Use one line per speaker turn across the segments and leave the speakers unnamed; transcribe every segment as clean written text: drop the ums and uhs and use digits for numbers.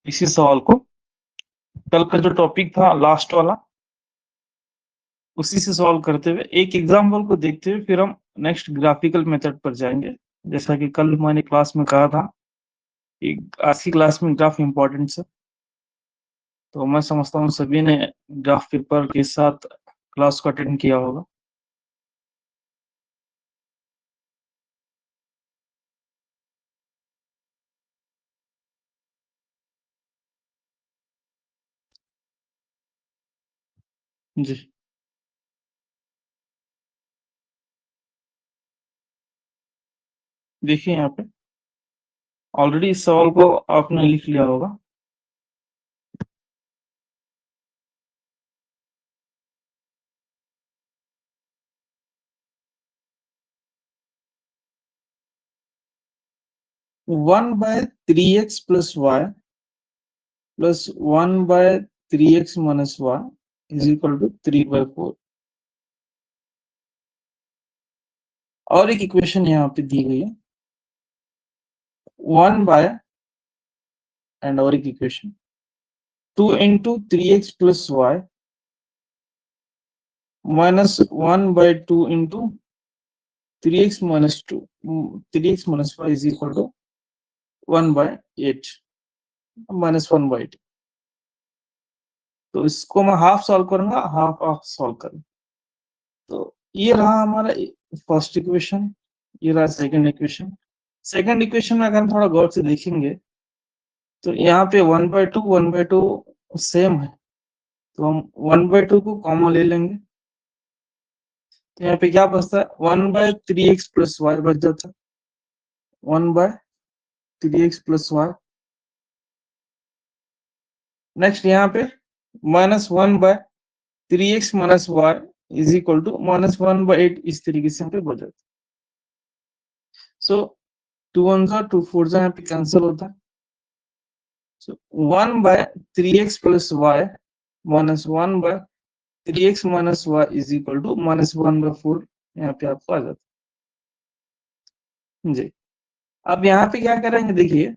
इसी सवाल को कल का जो टॉपिक था लास्ट वाला उसी से सॉल्व करते हुए एक एग्जाम्पल को देखते हुए फिर हम नेक्स्ट ग्राफिकल मेथड पर जाएंगे। जैसा कि कल मैंने क्लास में कहा था, आज की क्लास में ग्राफ इम्पोर्टेंट है, तो मैं समझता हूँ सभी ने ग्राफ पेपर के साथ क्लास को अटेंड किया होगा। जी देखिए यहाँ पे ऑलरेडी इस सवाल को आपने लिख लिया होगा। One by 3x plus y plus 1 by 3x minus y is equal to 3/4। और एक इक्वेशन यहाँ पे दी गई है 1 बाय एंड और एक equation 2 into 3x plus y minus 1 by 2 into 3x minus 2 3x minus y is equal to 1 by 8 minus 1 by 8। तो इसको मैं हाफ सॉल्व करूंगा, हाफ हाफ सॉल्व करूंगा। तो ये रहा हमारा फर्स्ट इक्वेशन, ये रहा सेकंड इक्वेशन। सेकंड इक्वेशन में अगर हम थोड़ा गौर से देखेंगे तो यहाँ पे 1/2 सेम है, तो हम 1/2 को कॉमन ले लेंगे। तो यहाँ पे क्या बचता है 1/3x प्लस वाई बच जाता है 1/3x प्लस वाई। नेक्स्ट यहाँ पे -1/3x minus y is equal to -1/8। इस तरीके से यहाँ पे बच जाता है। सो 2 1 जा 2 4 जा यहाँ पे कैंसिल होता है। So 1/3x plus y minus 1/3x minus y is equal to -1/4 यहाँ पे आपको आ जाता है जी। अब यहाँ पे क्या करेंगे, देखिए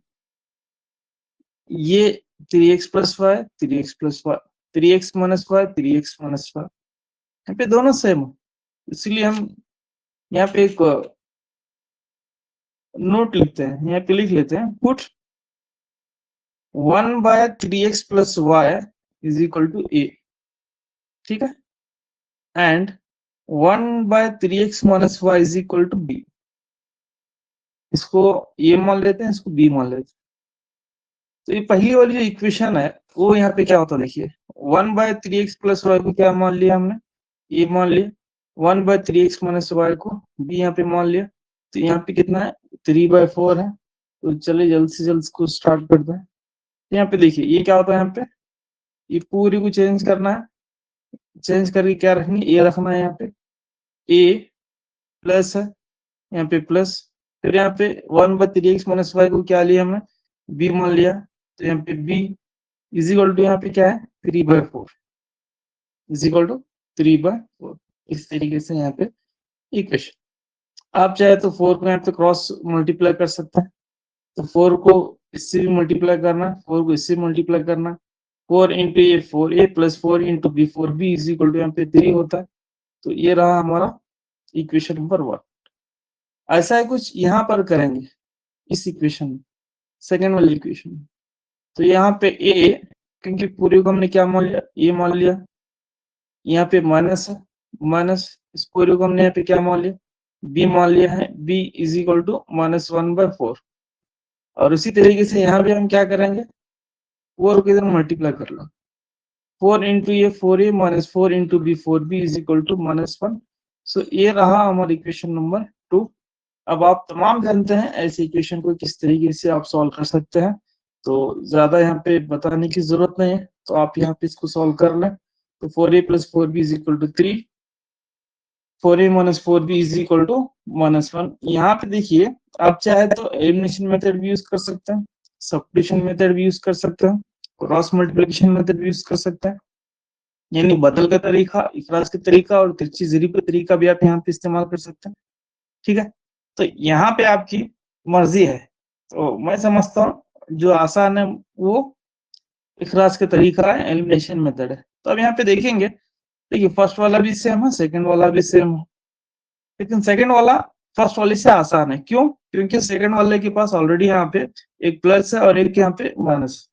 ये 3x plus y 3x plus y 3x minus y 3x minus y यहाँ पे दोनों सेम है, इसलिए हम यहाँ पे एक नोट लिखते हैं, यहाँ पे लिख लेते हैं put 1/3x plus y is equal to a, ठीक है, and 1/3x minus y is equal to b। इसको a मान लेते हैं, इसको b मान लेते हैं। तो ये पहली वाली जो इक्वेशन है वो यहाँ पे क्या होता है, देखिए 1/3x प्लस वाई को क्या मान लिया हमने, a मान लिया, 1/3x माइनस वाई को b यहाँ पे मान लिया। तो यहाँ पे कितना है 3/4 है। तो चलिए जल्द से जल्द इसको स्टार्ट करते हैं। यहाँ पे देखिए ये क्या होता है, यहाँ पे ये पूरी को चेंज करना है, चेंज करके क्या रखेंगे ए रखना है, यहाँ पे ए प्लस है, यहाँ पे प्लस, फिर यहाँ पे 1/3x माइनस वाई को क्या लिया हमने बी मान लिया। तो यहाँ पे बी इज इक्वल टू यहाँ पे क्या है 3/4 इज इक्वल टू 3/4। इस तरीके से यहाँ पे इक्वेशन। आप चाहे तो 4 को यहाँ पे क्रॉस मल्टीप्लाई कर सकते हैं। तो 4 को इससे भी मल्टीप्लाई करना, 4 को इससे मल्टीप्लाई करना, 4 into a 4a plus 4 into b 4b is equal to यहाँ पे 3 होता है। तो ये रहा हमारा इक्वेशन नंबर 1। ऐसा है कुछ यहाँ पर करेंगे इस इक्वेशन में, सेकेंड वाली इक्वेशन में। तो यहाँ पे a, क्योंकि पूरे को हमने क्या मान लिया a मान लिया, यहाँ पे माइनस है, माइनस इस पूरे को हमने यहाँ पे क्या मान लिया b मान लिया है, b इज इक्वल टू -1/4। और उसी तरीके से यहाँ भी हम क्या करेंगे 4 को इधर मल्टीप्लाई कर लो, 4 इंटू ये 4a minus 4 into b 4b is equal to -1। So ये रहा हमारा इक्वेशन नंबर 2। अब आप तमाम जानते हैं ऐसे इक्वेशन को किस तरीके से आप सॉल्व कर सकते हैं, तो ज्यादा यहाँ पे बताने की जरूरत नहीं है। तो आप यहाँ पे इसको सॉल्व कर लें। तो 4a plus 4b is equal to 3, 4a minus 4b is equal to -1। यहाँ पे देखिए आप चाहे तो एलिमिनेशन मेथड भी यूज कर सकते हैं, सब्स्टिट्यूशन मेथड भी यूज कर सकते हैं, क्रॉस मल्टीप्लिकेशन मेथड भी यूज कर सकते हैं, यानी बदल का तरीका, इफराज का तरीका और तिरछी ज़रीब का तरीका भी आप यहाँ पे इस्तेमाल कर सकते हैं, ठीक है। तो यहाँ पे आपकी मर्जी है। तो मैं समझता हूँ जो आसान है वो इखराज का तरीका है, एलिमिनेशन मेथड है। तो अब यहाँ पे देखेंगे, देखिए फर्स्ट वाला भी सेम है, सेकंड वाला भी सेम है, लेकिन सेकंड वाला फर्स्ट वाले से आसान है। क्यों? क्योंकि सेकंड वाले के पास ऑलरेडी यहाँ पे एक प्लस है और एक यहाँ पे माइनस,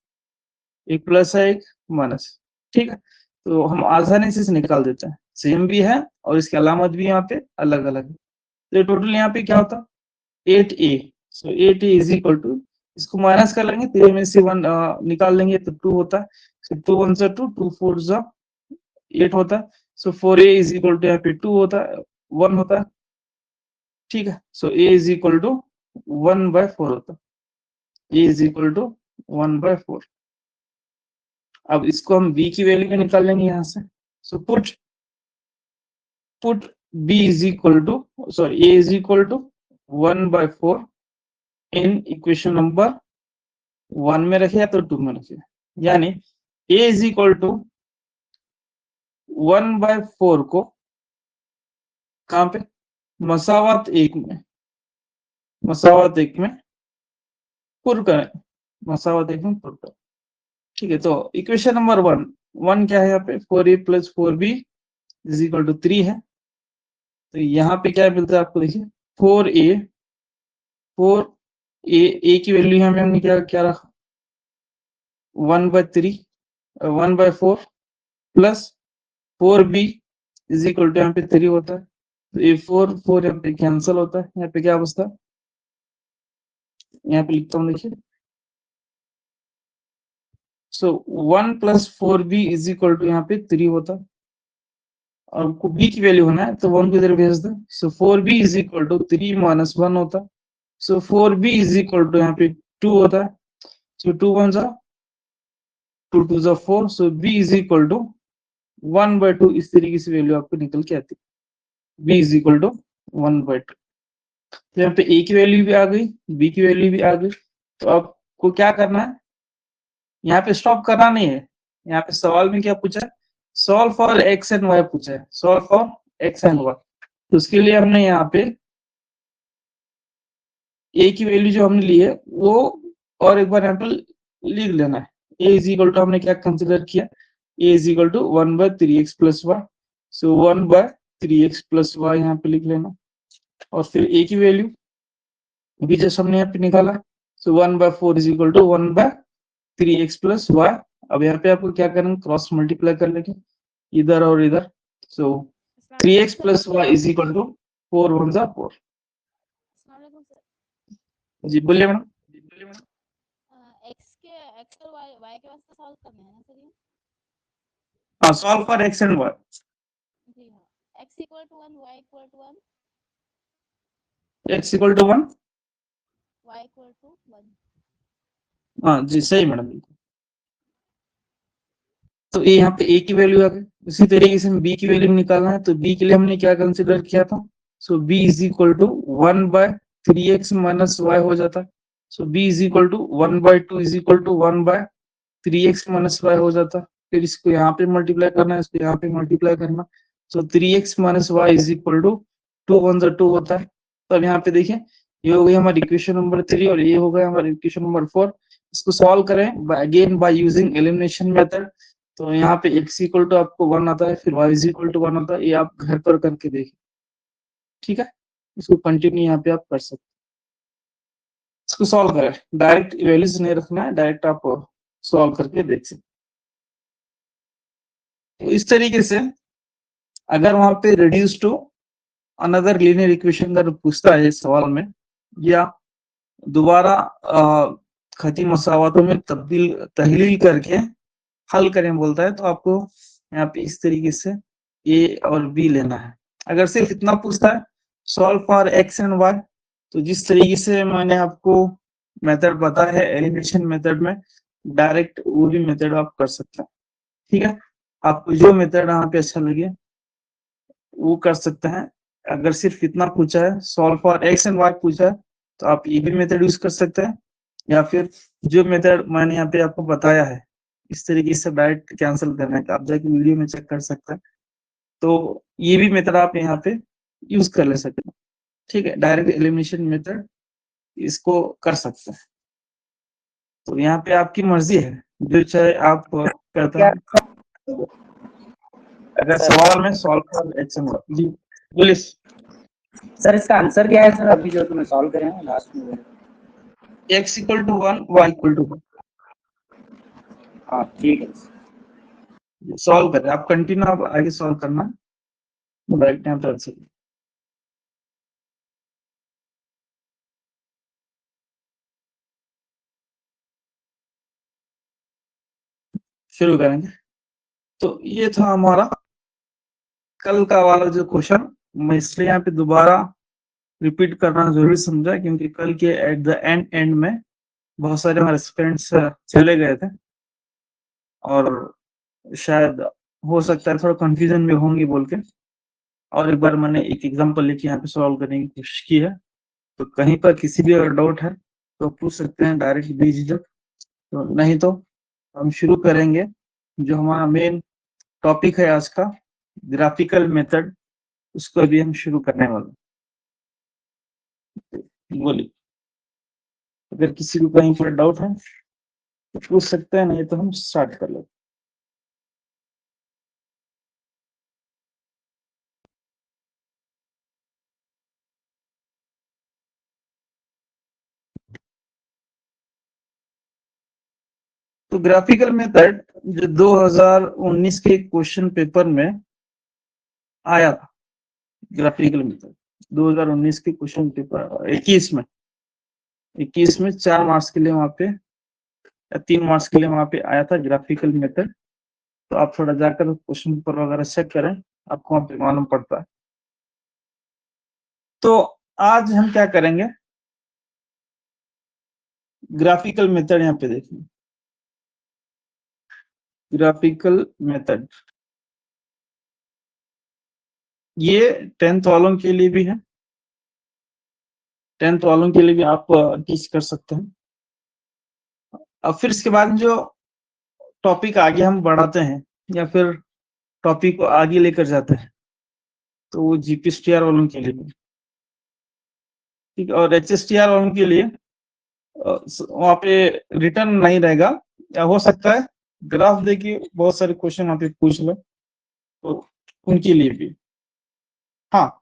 एक प्लस है एक माइनस, ठीक है। तो हम आसानी से इसे निकाल देते हैं, सेम भी है और इसकी अलामत भी यहाँ पे अलग अलग है। तो टोटल यहाँ पे क्या होता, 8a। So 8a is equal to, इसको माइनस कर लेंगे, 3 में से 1 निकाल लेंगे तो 2 होता है। सो 2 1 से 2, 2 4 जा 8 होता है। सो 4a इज इक्वल टू यहाँ पे 2 होता है, 1 होता है, ठीक है। सो a इज इक्वल टू 1/4 होता है, a इज इक्वल टू 1/4। अब इसको हम b की वैल्यू निकाल लेंगे यहाँ से। So put b is equal to, sorry a is equal to 1/4 in equation number 1 में रखे या तो 2 में रखे, यानी a इज इक्वल टू 1/4 को कहां पे, मसावत 1 में, मसावत 1 में पुर करें, मसावत 1 में पुर करें, ठीक है। तो इक्वेशन नंबर 1 क्या है यहाँ पे, 4a + 4b is equal to 3 है। तो यहाँ पे क्या मिलता है आपको, देखिए 4a की वैल्यू यहाँ पे हमने क्या रखा, 1/4 plus 4b is equal to यहाँ पे 3 होता है। तो ये 4 यहाँ पे कैंसिल होता है, यहाँ पे क्या बचता है, यहाँ पे लिखता हूँ देखिए। सो 1 + 4b इज इक्वल टू यहाँ पे 3 होता है, और आपको b की वैल्यू होना है तो 1 को इधर भेज दो। सो 4b इज इक्वल टू 3 - 1 होता है। सो 4b इज इक्वल टू यहाँ पे 2 होता है। सो 2 1 जा 2 2 जा 4। सो b इज इक्वल टू 1/2, इस तरीके से वैल्यू आपको निकल के आती है, b इज इक्वल टू 1/2। तो यहाँ पे a की वैल्यू भी आ गई, b की वैल्यू भी आ गई। तो आपको क्या करना है, यहाँ पे स्टॉप करना नहीं है। यहाँ पे सवाल में क्या पूछा है, solve for x and y पूछा है, solve for x and y। तो उसके लिए हमने यहाँ पे a की वैल्यू जो हमने ली है वो और एक बार यहाँ पे लिख लेना है। a इज इक्वल टू हमने क्या कंसिडर किया, a is equal to 1/3x + y। So 1/3x + y यहाँ पे लिख लेना, और फिर a की वैल्यू भी जैसे हमने यहाँ पे निकाला। So 1/4 is equal to 1/3x + y। अब यहाँ पे आपको क्या करना, क्रॉस मल्टीप्लाई कर लेंगे इधर और इधर। So 3x + y is equal to 4 1 जा 4। जी बोलिए मैडम।
एक्स और वाई के वास्ते सॉल्व करना है ना सर ये?
हाँ, solve for x and y।
जी हाँ, x = 1, y = 1,
x = 1,
y = 1।
हाँ जी सही मैडम। तो ये यहाँ पे a की वैल्यू आ गई। उसी तरीके से b की वैल्यू निकालना है, तो b के लिए हमने क्या कंसिडर किया था, so b is equal to 1/3x - y हो जाता है। So b is equal to 1/2 is equal to 1/3x - y हो जाता। फिर इसको यहाँ पे मल्टीप्लाई करना है, इसको यहाँ पे मल्टीप्लाई करना। So 3x - y is equal to 2 1 जा 2 होता है। तो अब यहाँ पे देखिए, ये हो गई हमारी इक्वेशन नंबर 3 और ये हो गया हमारी इक्वेशन नंबर 4। इसको सॉल्व करें again by using elimination method. तो यहाँ पे x = आपको 1 आता है, फिर y = 1 आता है। ये आप घर पर करके देखिए, ठीक है। इसको कंटिन्यू यहाँ पे आप कर सकते हैं। इसको सॉल्व करें, डायरेक्ट वैल्यूज नहीं रखना है, डायरेक्ट आप सॉल्व करके देख सकते। तो इस तरीके से अगर वहां पे reduce to another linear equation अगर पूछता है इस सवाल में, या दोबारा खती मसावतों में तहलील करके हल करें बोलता है, तो आपको यहाँ पे इस तरीके से a और b लेना है। अगर सिर्फ इतना पूछता है solve for x and y, तो जिस तरीके से मैंने आपको मेथड बताया है एलिमिनेशन मेथड में, डायरेक्ट वो भी मेथड आप कर सकते हैं, ठीक है। आपको जो मेथड यहाँ पे अच्छा लगे वो कर सकते हैं। अगर सिर्फ इतना पूछा है solve for x and y पूछा है, तो आप ये भी मेथड यूज कर सकते हैं, या फिर जो मेथड मैंने यहाँ पे आपको बताया है इस तरीके से डायरेक्ट कैंसिल करने का, आप जाके वीडियो में चेक कर सकते हैं। तो ये भी मेथड आप यहाँ पे यूज कर ले सकते हैं, ठीक है। डायरेक्ट एलिमिनेशन मेथड इसको कर सकते हैं। तो यहाँ पे आपकी मर्जी है, जो चाहे आप करते हैं। अगर सवाल में सॉल्व कर HML जी बोलिए।
सर इसका आंसर क्या है सर, अभी जो तुमने सॉल्व करे हैं लास्ट में?
x equal to 1 y equal to 1।
हाँ ठीक है।
सॉल्व करें आप, कंटिन्यू आप आगे सॉल्व करना, राइट टाइम पर आंसर। शुरू करेंगे। तो ये था हमारा कल का वाला जो क्वेश्चन, मैं इसलिए यहाँ पे दोबारा रिपीट करना जरूरी समझा क्योंकि कल के एट द एंड में बहुत सारे हमारे स्टूडेंट्स चले गए थे और शायद हो सकता है थोड़ा कंफ्यूजन में होंगे बोल के, और एक बार मैंने एक एग्जांपल लेके यहाँ पे सॉल्व करने की कोशिश की है। तो कहीं पर किसी भी अगर डाउट है तो पूछ सकते हैं डायरेक्ट बेझिझक, तो नहीं तो हम शुरू करेंगे जो हमारा मेन टॉपिक है आज का, ग्राफिकल मेथड, उसको अभी हम शुरू करने वाले। बोलिए, अगर किसी को कहीं पर डाउट है तो पूछ सकते हैं, नहीं तो हम स्टार्ट कर लेते। तो ग्राफिकल मेथड जो 2019 के क्वेश्चन पेपर में आया था, ग्राफिकल मेथड 2019 के क्वेश्चन पेपर 21 में 4 मार्क्स के लिए वहां पे या 3 मार्क्स के लिए वहां पे आया था ग्राफिकल मेथड। तो आप थोड़ा जाकर क्वेश्चन पेपर वगैरह चेक करें, आपको वहां पे मालूम पड़ता है। तो आज हम क्या करेंगे, ग्राफिकल मेथड यहाँ पे देखिए, ग्राफिकल मेथड ये 10th वालों के लिए भी है, 10th वालों के लिए भी आप टीच कर सकते हैं। अब फिर इसके बाद जो टॉपिक आगे हम बढ़ाते हैं या फिर टॉपिक को आगे लेकर जाते हैं तो वो GPSTR वालों के लिए, ठीक है, और HSTR वालों के लिए वहां पे रिटर्न नहीं रहेगा, या हो सकता है ग्राफ देखिए बहुत सारे क्वेश्चन वहां पे पूछ लो तो उनके लिए भी। हाँ,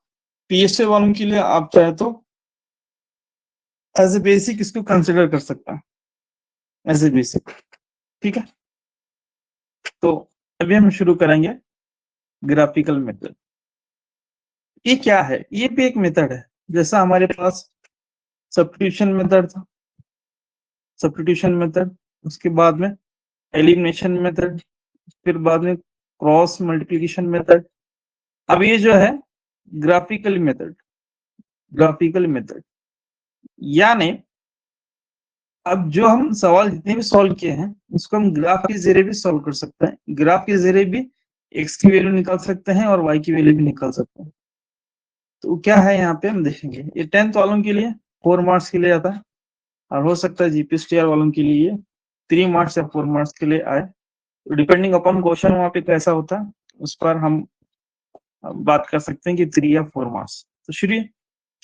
PSA वालों के लिए आप चाहे तो एज ए बेसिक इसको कंसिडर कर सकता है, एज ए बेसिक, ठीक है। तो अभी हम शुरू करेंगे ग्राफिकल मेथड। ये क्या है, ये भी एक मेथड है, जैसा हमारे पास सब्स्टिट्यूशन मेथड था, सब्स्टिट्यूशन मेथड, उसके बाद में एलिमिनेशन मेथड, फिर बाद में क्रॉस मल्टीप्लिकेशन मेथड। अब ये जो है ग्राफिकल मेथड, ग्राफिकल मेथड यानी अब जो हम सवाल जितने भी सॉल्व किए हैं उसको हम ग्राफ के जरिए भी सॉल्व कर सकते हैं, ग्राफ के जरिए भी x की वैल्यू निकाल सकते हैं और y की वैल्यू भी निकाल सकते हैं। तो क्या है यहाँ पे हम देखेंगे, ये 10th वालों के लिए 4 मार्क्स के लिए आता है, और हो सकता है GPSTR वालों के लिए ये 3 मार्क्स या 4 मार्क्स के लिए आए, तो डिपेंडिंग अपॉन क्वेश्चन वहां पे कैसा होता है उस पर हम बात कर सकते हैं कि 3 या 4 मार्क्स। तो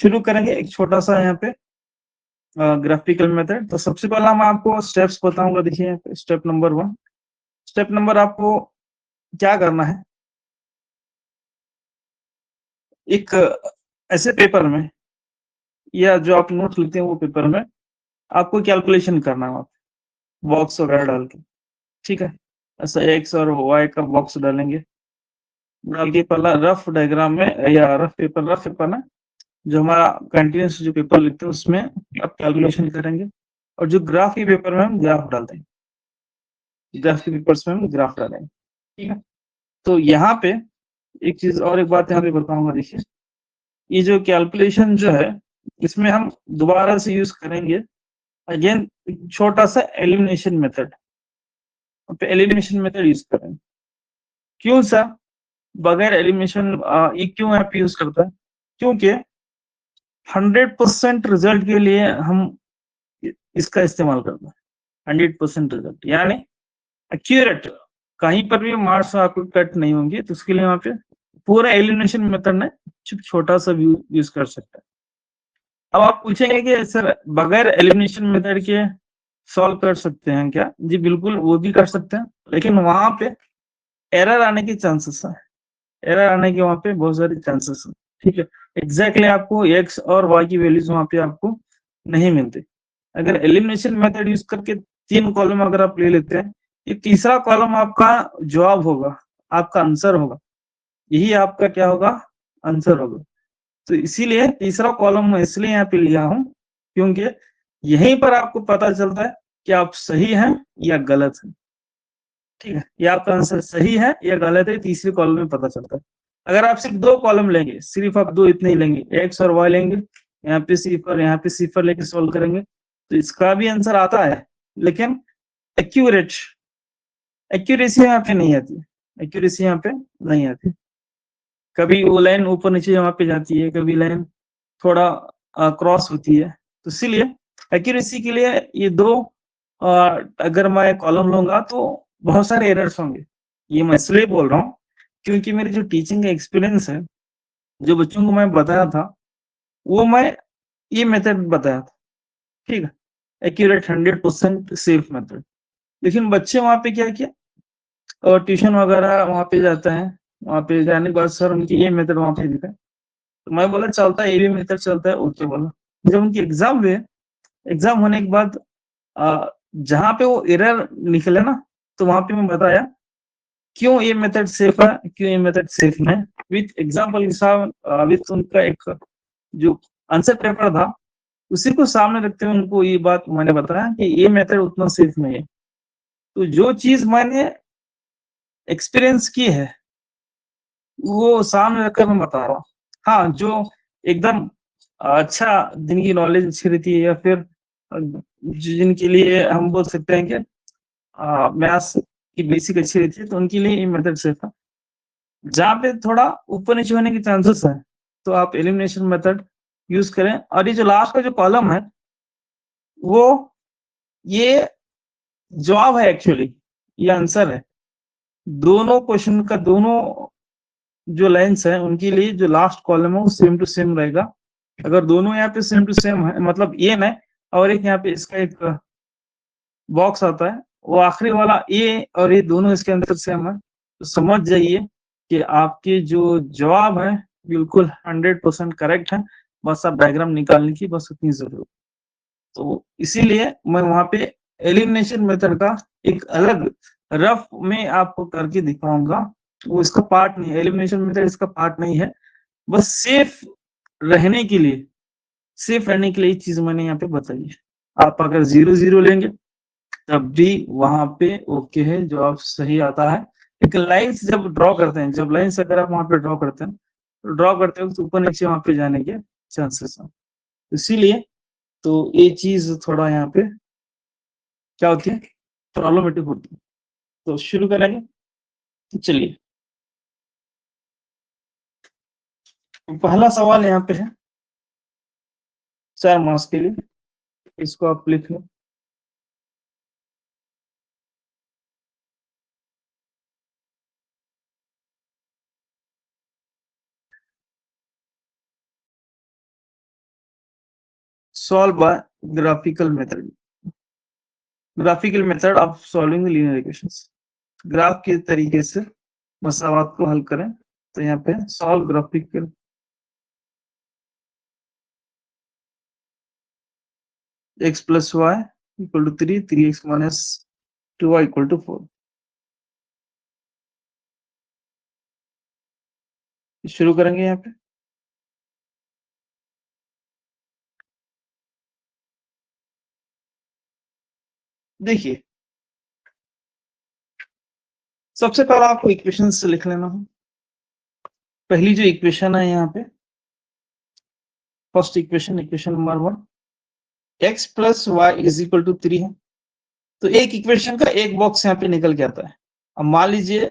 शुरू करेंगे एक छोटा सा यहाँ पे ग्राफिकल मेथड। तो सबसे पहला मैं आपको स्टेप्स बताऊंगा, देखिए स्टेप नंबर 1। स्टेप नंबर आपको क्या करना है, एक ऐसे पेपर में या जो आप नोट लिखते हैं वो पेपर में आपको कैलकुलेशन करना है, बॉक्स वगैरह डाल के, ठीक है। ऐसा x और y का बॉक्स डालेंगे, डाल के पहला रफ डायग्राम में या रफ पेपर ना, जो हमारा कंटिन्यूस जो पेपर लिखते हैं उसमें आप कैलकुलेशन करेंगे, और जो ग्राफ के पेपर में हम ग्राफ डाल देंगे, ग्राफ के पेपर्स में हम ग्राफ डालेंगे, ठीक है। तो यहाँ पे एक चीज और एक बात यहाँ पे बताऊंगा, देखिए ये जो कैलकुलेशन जो है इसमें हम दोबारा से यूज करेंगे अगेन छोटा सा elimination method, elimination method use करेंगे। क्यों सर बगैर एलिमिनेशन ये क्यों ऐप यूज करता है, क्योंकि 100% रिजल्ट के लिए हम इसका इस्तेमाल करते हैं, 100% रिजल्ट यानी एक्यूरेट, कहीं पर भी मार्क्स आपको कट नहीं होंगे, तो उसके लिए वहां पे पूरा एलिमिनेशन मेथड में छोटा सा व्यू यूज कर सकते हैं। अब आप पूछेंगे कि सर बगैर एलिमिनेशन मेथड के सॉल्व कर सकते हैं क्या? जी बिल्कुल, वो भी कर सकते हैं, लेकिन वहां पे एरर आने के चांसेस है। एरर आने के वहां पे बहुत सारे चांसेस है। ठीक है, एग्जैक्टली आपको एक्स और वाई की वैल्यूज वहां पे आपको नहीं मिलती। अगर एलिमिनेशन मेथड यूज करके 3 कॉलम अगर आप ले लेते हैं, ये तीसरा कॉलम आपका जवाब होगा, आपका आंसर होगा, यही आपका क्या होगा? आंसर होगा। तो इसीलिए तीसरा कॉलम मैं इसलिए यहाँ पे लिया हूं, क्योंकि यहीं पर आपको पता चलता है कि आप सही हैं या गलत हैं। ठीक है, ये आपका आंसर सही है या गलत है, तीसरे कॉलम में पता चलता है। अगर आप सिर्फ 2 कॉलम लेंगे, सिर्फ आप 2 इतने ही लेंगे, एक्स और वाई लेंगे, यहाँ पे सिफर यहाँ पे सिफर लेके सोल्व करेंगे, तो इसका भी आंसर आता है, लेकिन एक्यूरेसी यहाँ पे नहीं आती। एक्यूरेसी यहाँ पे नहीं आती। कभी वो लाइन ऊपर नीचे वहां पे जाती है, कभी लाइन थोड़ा क्रॉस होती है। तो इसीलिए एक्यूरेसी के लिए ये 2 अगर मैं कॉलम लूंगा तो बहुत सारे एरर्स होंगे। ये मैं इसलिए बोल रहा हूँ क्योंकि मेरी जो टीचिंग का एक्सपीरियंस है, जो बच्चों को मैं बताया था, वो मैं ये मेथड बताया था। ठीक है, एक्यूरेट 100% सेफ मेथड। लेकिन बच्चे वहां पे क्या किया, और ट्यूशन वगैरह वहां पे जाता है, वहां पे जाने के बाद सर उनकी ये मेथड वहां पे दिखा, तो मैं बोला चलता है, ये भी मेथड चलता है, ओके बोला। जब उनकी एग्जाम हुए, एग्जाम होने के बाद जहां पे वो एरर निकले ना, तो वहां पे मैं बताया क्यों ये मेथड सेफ है, क्यों ये मेथड सेफ नहीं है, विथ एग्जाम्पल के साथ, विथ उनका एक जो आंसर पेपर था, उसी को सामने रखते हुए उनको ये बात मैंने बताया कि ये मेथड उतना सेफ नहीं है। तो जो चीज मैंने एक्सपीरियंस की है वो सामने रखकर मैं बता रहा हूँ। हाँ, जो एकदम अच्छा जिनकी नॉलेज अच्छी रहती है, या फिर जिनके लिए हम बोल सकते हैं कि मैथ्स की बेसिक अच्छी रहती है, तो उनके लिए ये मेथड सेफ है। जहाँ पे थोड़ा ऊपर नीचे होने के चांसेस है, तो आप एलिमिनेशन मेथड यूज करें। और ये जो लास्ट का जो कॉलम है, वो ये जवाब है, एक्चुअली ये आंसर है। दोनों क्वेश्चन का, दोनों जो लाइन्स है उनके लिए जो लास्ट कॉलम है वो सेम टू सेम रहेगा। अगर दोनों यहाँ पे सेम टू सेम है, मतलब ए में, और एक यहाँ पे इसका एक बॉक्स आता है, वो आखिरी वाला ए और ये दोनों इसके अंदर सेम है, तो समझ जाइए कि आपके जो जवाब है बिल्कुल 100% करेक्ट है। बस आप डायग्राम निकालने की बस उतनी जरूरत। तो इसीलिए मैं वहां पे एलिमिनेशन मेथड का एक अलग रफ में आपको करके दिखाऊंगा। वो इसका पार्ट नहीं है, एलिमिनेशन मेथड इसका पार्ट नहीं है। बस सेफ रहने के लिए, सेफ रहने के लिए चीज मैंने यहाँ पे बताई है। आप अगर 0-0 लेंगे तब भी वहां पे ओके है, जवाब सही आता है। एक लाइन्स जब ड्रॉ करते हैं, जब लाइन्स अगर आप वहां पे ड्रॉ करते हैं, तो ड्रॉ करते वक्त ऊपर नीचे वहां पे जाने के चांसेस हैं। इसीलिए तो ये चीज थोड़ा यहाँ पे क्या होती है, प्रॉब्लमेटिक होती है। तो शुरू करेंगे, तो चलिए पहला सवाल यहाँ पे है 4 मार्क्स के लिए, इसको आप लिख लो। Solve by graphical method. Graphical method of solving linear equations. Graph के तरीके से मसवात को हल करें। तो यहाँ पे solve graphical, x plus y equal to 3, 3x minus 2y equal to 4। शुरू करेंगे यहाँ पे। देखिए, सबसे पहले आपको इक्वेशन से लिख लेना है। पहली जो इक्वेशन है यहाँ पे, first equation, equation number 1, x plus y is equal to 3 है। तो एक इक्वेशन का एक बॉक्स यहाँ पे निकल के आता है। अब मान लीजिए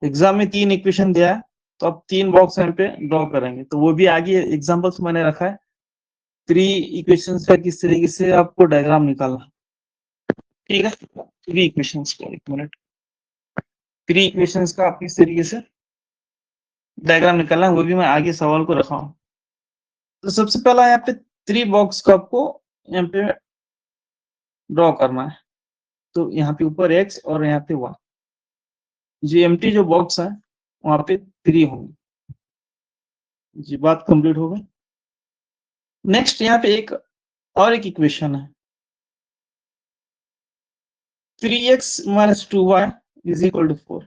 एग्जाम में 3 इक्वेशन दिया है, तो अब 3 बॉक्स यहाँ पे ड्रॉ करेंगे। तो वो भी आगे एग्जाम्पल्स मैंने रखा है। 3 इक्वेशंस का किस तरीके से आपको डायग्राम निकालना, ठीक है। 3 इक्वेशंस का, एक मिनट, 3 इक्वेशंस का आप किस तरीके से डायग्राम निकालना है वो भी मैं आगे सवाल को रखा हूँ। तो सबसे पहला यहाँ पे 3 बॉक्स का आपको यहाँ पे ड्रॉ करना है। तो यहाँ पे ऊपर x और यहाँ पे y, जो एम्प्टी जो बॉक्स है वहां पे 3 होंगे। जी बात कंप्लीट हो गई। नेक्स्ट यहाँ पे एक और एक इक्वेशन है, 3x minus 2y is equal to 4,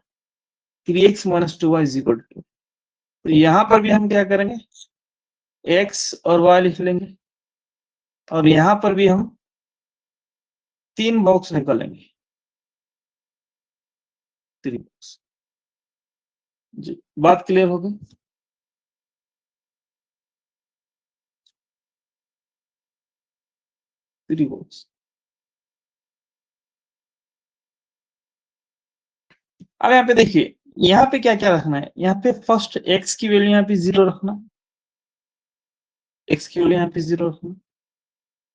3x minus 2y is equal to 2। तो यहाँ पर भी हम क्या करेंगे, x और y लिख लेंगे और यहाँ पर भी हम 3 बॉक्स निकालेंगे, 3 बॉक्स। जी बात क्लियर हो गई। Three box. अब यहाँ पे देखिए, यहाँ पे क्या क्या रखना है, यहाँ पे फर्स्ट x की वैल्यू यहाँ पे 0 रखना, x की वैल्यू यहाँ पे 0 रखना,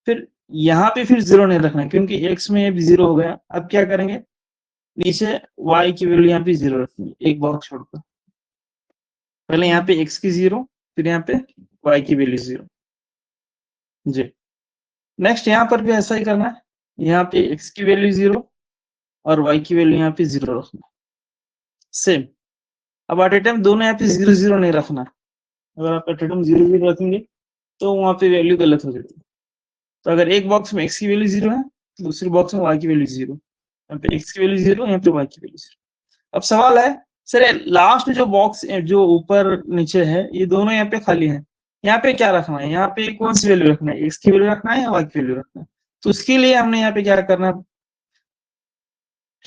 फिर यहाँ पे फिर 0 नहीं रखना क्योंकि x में भी 0 हो गया। अब क्या करेंगे, नीचे y की वैल्यू यहाँ पे 0 रखनी, एक बॉक्स छोड़कर। पहले यहाँ पे x की 0, फिर यहाँ पे y की वैल्यू 0। जी नेक्स्ट यहाँ पर भी ऐसा ही करना है, यहाँ पे x की वैल्यू 0 और y की वैल्यू यहाँ पे 0 रखना सेम। अब एट ए टाइम दोनों यहाँ पे 0 0 नहीं रखना, अगर आप एट ए टाइम 0 0 रखेंगे तो वहां पे वैल्यू गलत हो जाती है। तो अगर एक बॉक्स में x की वैल्यू 0 है, दूसरी बॉक्स में y की वैल्यू 0, यहाँ पे x की वैल्यू 0, यहाँ पे y की वैल्यू 0। अब सवाल है सर लास्ट जो बॉक्स जो ऊपर नीचे है ये दोनों यहाँ पे खाली है, यहाँ पे क्या रखना है, यहाँ पे कौन सी वैल्यू रखना है, x की वैल्यू रखना है या y की वैल्यू रखना है। तो उसके लिए हमने यहाँ पे क्या करना है,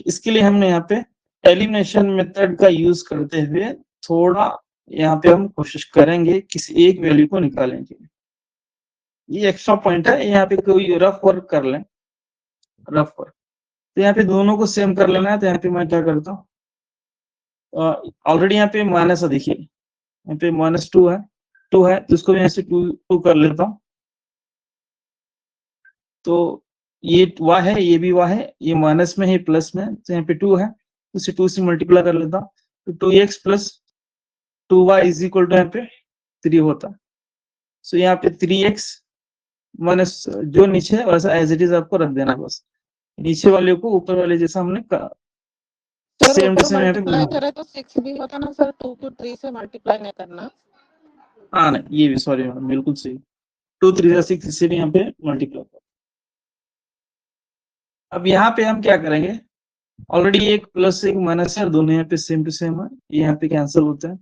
इसके लिए हमने यहाँ पे एलिमिनेशन मेथड का यूज करते हुए थोड़ा यहाँ पे हम कोशिश करेंगे किसी एक वैल्यू को निकालने के लिए। ये एक्स्ट्रा पॉइंट है, यहाँ पे कोई रफ वर्क कर लें, रफ वर्क। तो यहाँ पे दोनों को सेम कर लेना है। तो यहाँ पे मैं क्या करता हूँ, ऑलरेडी यहाँ पे माइनस है, देखिए यहाँ पे -2 है, 2 है तो इसको यहाँ से 2 कर लेता हूँ। तो ये y है, ये भी y है, ये माइनस में है प्लस में, तो यहाँ पे 2 है, उसे 2 से मल्टीप्लाई कर लेता हूँ। तो 2x plus 2y is equal to यहाँ पे 3 होता। सो यहाँ पे 3x माइनस जो नीचे है वैसा एज इट इज आपको रख देना, बस नीचे वाले को ऊपर वाले जैसा हमने सेम टू सेम यहाँ पे
मल्टीप्लाई करे तो 6 भी होता ना सर, 2 को 3 से मल्टीप्लाई नहीं करना।
हाँ नहीं ये भी सॉरी मैडम बिल्कुल सही, 2 3 6 इसीलिए यहाँ पे मल्टीप्लाई। अब यहाँ पे हम क्या करेंगे, ऑलरेडी एक प्लस एक माइनस है, दोनों यहाँ पे सेम टू सेम है, ये यहाँ पे कैंसिल होता है।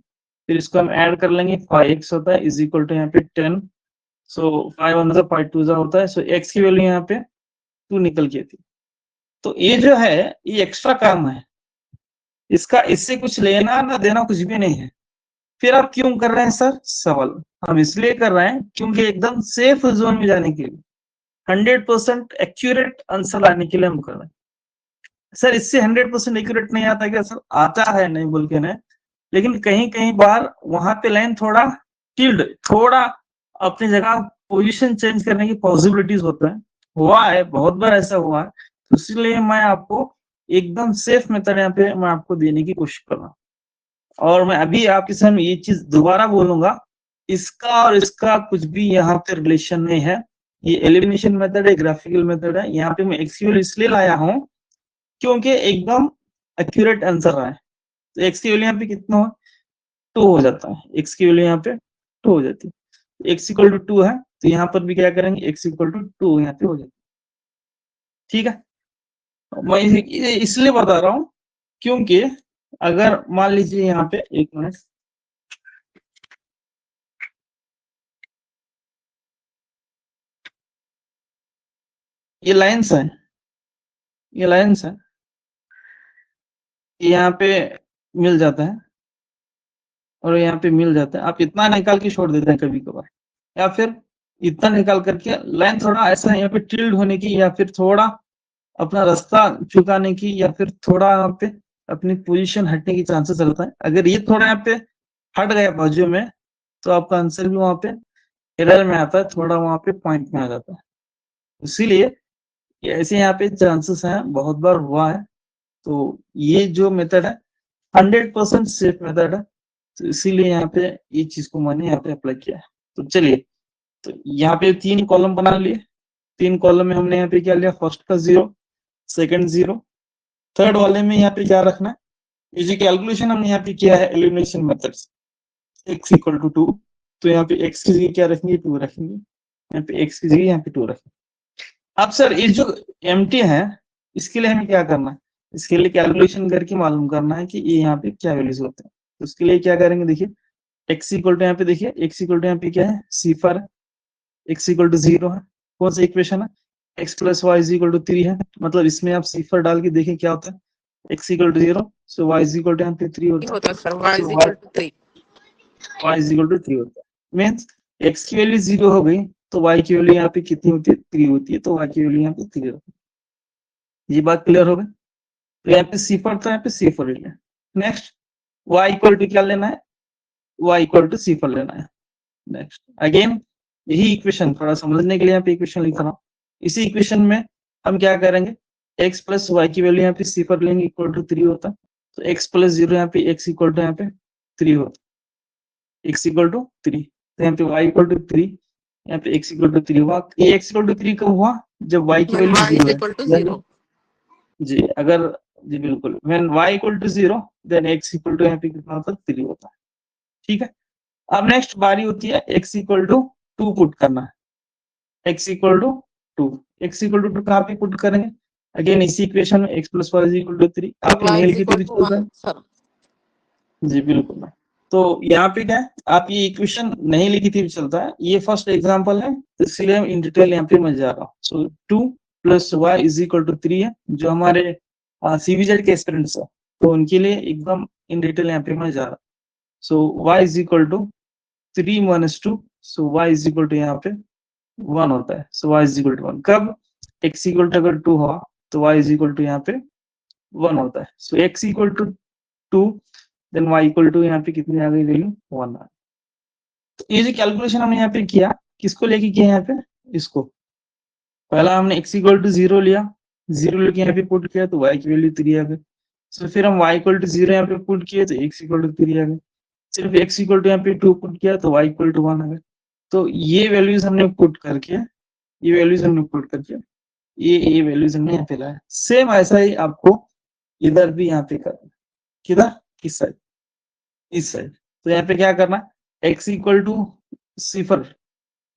फिर इसको हम ऐड कर लेंगे, 5x होता है इज इक्वल टू यहाँ पे 10। सो 5 1 जा 5 2 जा होता है। सो x की वैल्यू यहाँ पे 2 निकल के थी। तो ये जो है ये एक्स्ट्रा काम है, इसका इससे कुछ लेना ना देना कुछ भी नहीं है। फिर आप क्यों कर रहे हैं सर सवाल, हम इसलिए कर रहे हैं क्योंकि एकदम सेफ जोन में जाने के लिए, 100% एक्यूरेट आंसर लाने के लिए हम कर रहे हैं। सर इससे 100% एक्यूरेट नहीं आता क्या सर, आता है, नहीं बोल के नहीं, लेकिन कहीं कहीं बार वहां पे लाइन थोड़ा टिल्ड, थोड़ा अपनी जगह पोजीशन चेंज करने की पॉसिबिलिटीज होता है, हुआ है बहुत बार ऐसा हुआ है। तो इसलिए मैं आपको एकदम सेफ मेथड यहाँ पे मैं आपको देने की कोशिश कर रहा हूँ। और मैं अभी आपके सामने ये चीज दोबारा बोलूंगा, इसका और इसका कुछ भी यहाँ पे रिलेशन नहीं है। ये एलिमिनेशन मेथड है, ग्राफिकल मेथड है। यहाँ पे मैं एक्सक्यूएल इसलिए लाया हूँ क्योंकि एकदम एक्यूरेट आंसर रहा है। तो एक्स की वैल्यू यहाँ पे कितना हो, 2 हो जाता है, एक्स की वैल्यू यहाँ पे 2 हो जाती है। एक्स इक्वल टू 2 है तो यहाँ पर भी क्या करेंगे, एक्स इक्वल टू 2 यहाँ पे हो जाती है। ठीक है, मैं इसलिए बता रहा हूँ क्योंकि अगर मान लीजिए यहाँ पे एक मिनट, ये लाइन्स है, ये लाइन्स है, यहाँ पे मिल जाता है और यहाँ पे मिल जाता है। आप इतना निकाल के छोड़ देते हैं कभी कभार, या फिर इतना निकाल करके लाइन थोड़ा ऐसा यहाँ पे टिल्ड होने की, या फिर थोड़ा अपना रास्ता चुकाने की, या फिर थोड़ा यहाँ पे अपनी पोजीशन हटने की चांसेस रहता है। अगर ये थोड़ा यहाँ पे हट गया बाजू में तो आपका आंसर भी वहां पे एरर में आता है, थोड़ा वहां पे पॉइंट में आ जाता है। इसीलिए ऐसे यहाँ पे चांसेस हैं, बहुत बार हुआ है। तो ये जो मेथड है 100% सेफ मेथड है, तो इसीलिए यहाँ पे ये चीज को मैंने यहाँ पे अप्लाई किया है। तो चलिए, तो यहाँ पे 3 कॉलम बना लिए, तीन कॉलम में हमने यहाँ पे क्या लिया, फर्स्ट का 0, सेकंड 0, थर्ड वाले में यहाँ पे क्या रखना है, ये जो कैलकुलेशन हमने यहाँ पे किया है elimination methods, x equal to 2, तो यहाँ पे x की जगह क्या रखेंगे, 2 रखेंगे, यहाँ पे x की जगह यहाँ पे 2 रखेंगे। अब सर ये जो एम्प्टी है इसके लिए हमें क्या करना है, इसके लिए कैलकुलेशन करके मालूम करना है कि ये यहाँ पे क्या वैल्यूज होते हैं। तो उसके लिए क्या करेंगे, देखिए x इक्वल टू यहाँ पे, देखिए x इक्वल टू यहाँ पे क्या है, सिफर है, x इक्वल टू 0 है, कौन सा इक्वेशन है, x plus y is equal to 3 है, मतलब इसमें आप सिफर डाल के देखें क्या होता है, x equal to 0, so y is equal to यहाँ पे 3 होता है,
होता है sir, y
So,
is equal to 3।
y is equal to 3 होता है। मीन्स x की वैल्यू 0 हो गई तो y की वैल्यू यहाँ पे कितनी होती है, 3 होती है, तो y की वैल्यू यहाँ पे 3 होती है। ये बात क्लियर हो गई। तो यहाँ पे सिफर था, यहाँ पे सिफर ले लिया। नेक्स्ट y इक्वल टू क्या लेना है, y इक्वल टू सिफर लेना है। नेक्स्ट अगेन यही इक्वेशन थोड़ा समझने के लिए यहाँ पे इक्वेशन लिख रहा हूँ। इसी इक्वेशन में हम क्या करेंगे, x प्लस वाई की वैल्यू यहाँ पे सिफर लेंगे, इक्वल टू 3 होता है, तो x प्लस 0 यहाँ पे x इक्वल टू यहाँ पे 3 होता है, x इक्वल टू 3, तो यहाँ पे y इक्वल टू 3, यहाँ पे x इक्वल टू 3 हुआ। ये x इक्वल टू 3 कब हुआ, जब y की value
y
0
is equal to
है।
0।
जी अगर, जी बिल्कुल, when y equal to 0 then x equal to यहाँ पे कितना होता है, 3 होता है। ठीक है, अब नेक्स्ट बारी होती है x इक्वल टू 2 पुट करना है, x equal to 2, x equal to 2 कहाँ पे पुट करेंगे, अगेन इसी इक्वेशन में x plus y equal to 3, आप
y
नहीं
इज
लिखी
इक्वल
थी
टू
चलता है।
1 सर।
जी बिल्कुल। तो यहाँ पे क्या है, आप ये इक्वेशन नहीं लिखी थी भी चलता है, ये फर्स्ट एग्जांपल है, तो इसलिए हम इन डिटेल यहाँ पे मैं जा रहा हूँ। So 2 plus y is equal to 3 है, जो हमारे सीबीजेड के एस्पिरेंट्स है, तो उनके लिए एकदम इन डिटेल यहाँ पे मैं जा रहा हूँ। So Y is equal to 3 minus 2, so Y is equal to यहाँ पे 1 होता है। So Y is equal to 1 कब, x इक्वल टू अगर 2 हुआ तो y इज इक्वल टू यहाँ पे 1 होता है। So x equal to 2 then y equal to यहाँ पे कितनी आ गई वैल्यू, 1 आ। तो ये जो कैलकुलेशन हमने यहाँ पे किया, किसको लेके किया यहाँ पे, इसको पहला हमने x इक्वल टू 0 लिया, 0 लेके यहाँ पे पुट किया तो y की वैल्यू 3 आ गई। सो फिर हम y इक्वल टू 0 यहाँ पे पुट किए तो x इक्वल टू 3 आ गई। सिर्फ x इक्वल टू यहाँ पे 2 पुट किया तो y इक्वल टू 1 आ गया। तो ये वैल्यूज हमने पुट करके, ये वैल्यूज हमने पुट करके ये वैल्यूज हमने यहाँ पे लाया। सेम ऐसा ही आपको इधर भी यहाँ पे करना, किधर, किस साइड, इस साइड। तो यहाँ पे क्या करना है, x इक्वल टू सिफर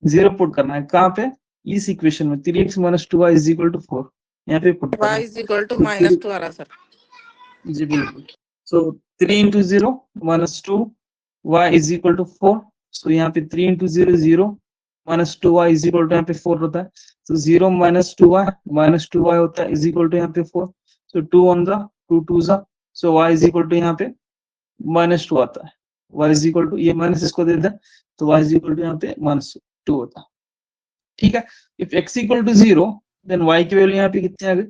0 पुट करना है, कहाँ पे, इस इक्वेशन में 3x minus 2y is equal to 4, यहाँ पे पुट करना
y
है।
इज इक्वल टू -2 आ रहा सर।
जी बिल्कुल। So 3 into 0 minus 2 y is equal to 4, so यहाँ पे 3 into 0 0 minus 2y is equal to यहाँ पे 4 होता है, तो 0 माइनस 2y माइनस 2y होता है इज इक्वल टू यहाँ पे 4, सो 2 1 जा 2 2 जा, सो y इज इक्वल टू यहाँ पे माइनस 2 आता है, y इज इक्वल टू, ये माइनस इसको दे दें तो y इज इक्वल टू यहाँ पे माइनस 2 होता है। ठीक है, if x equal to 0 then y की वैल्यू यहाँ पे कितनी आ गई,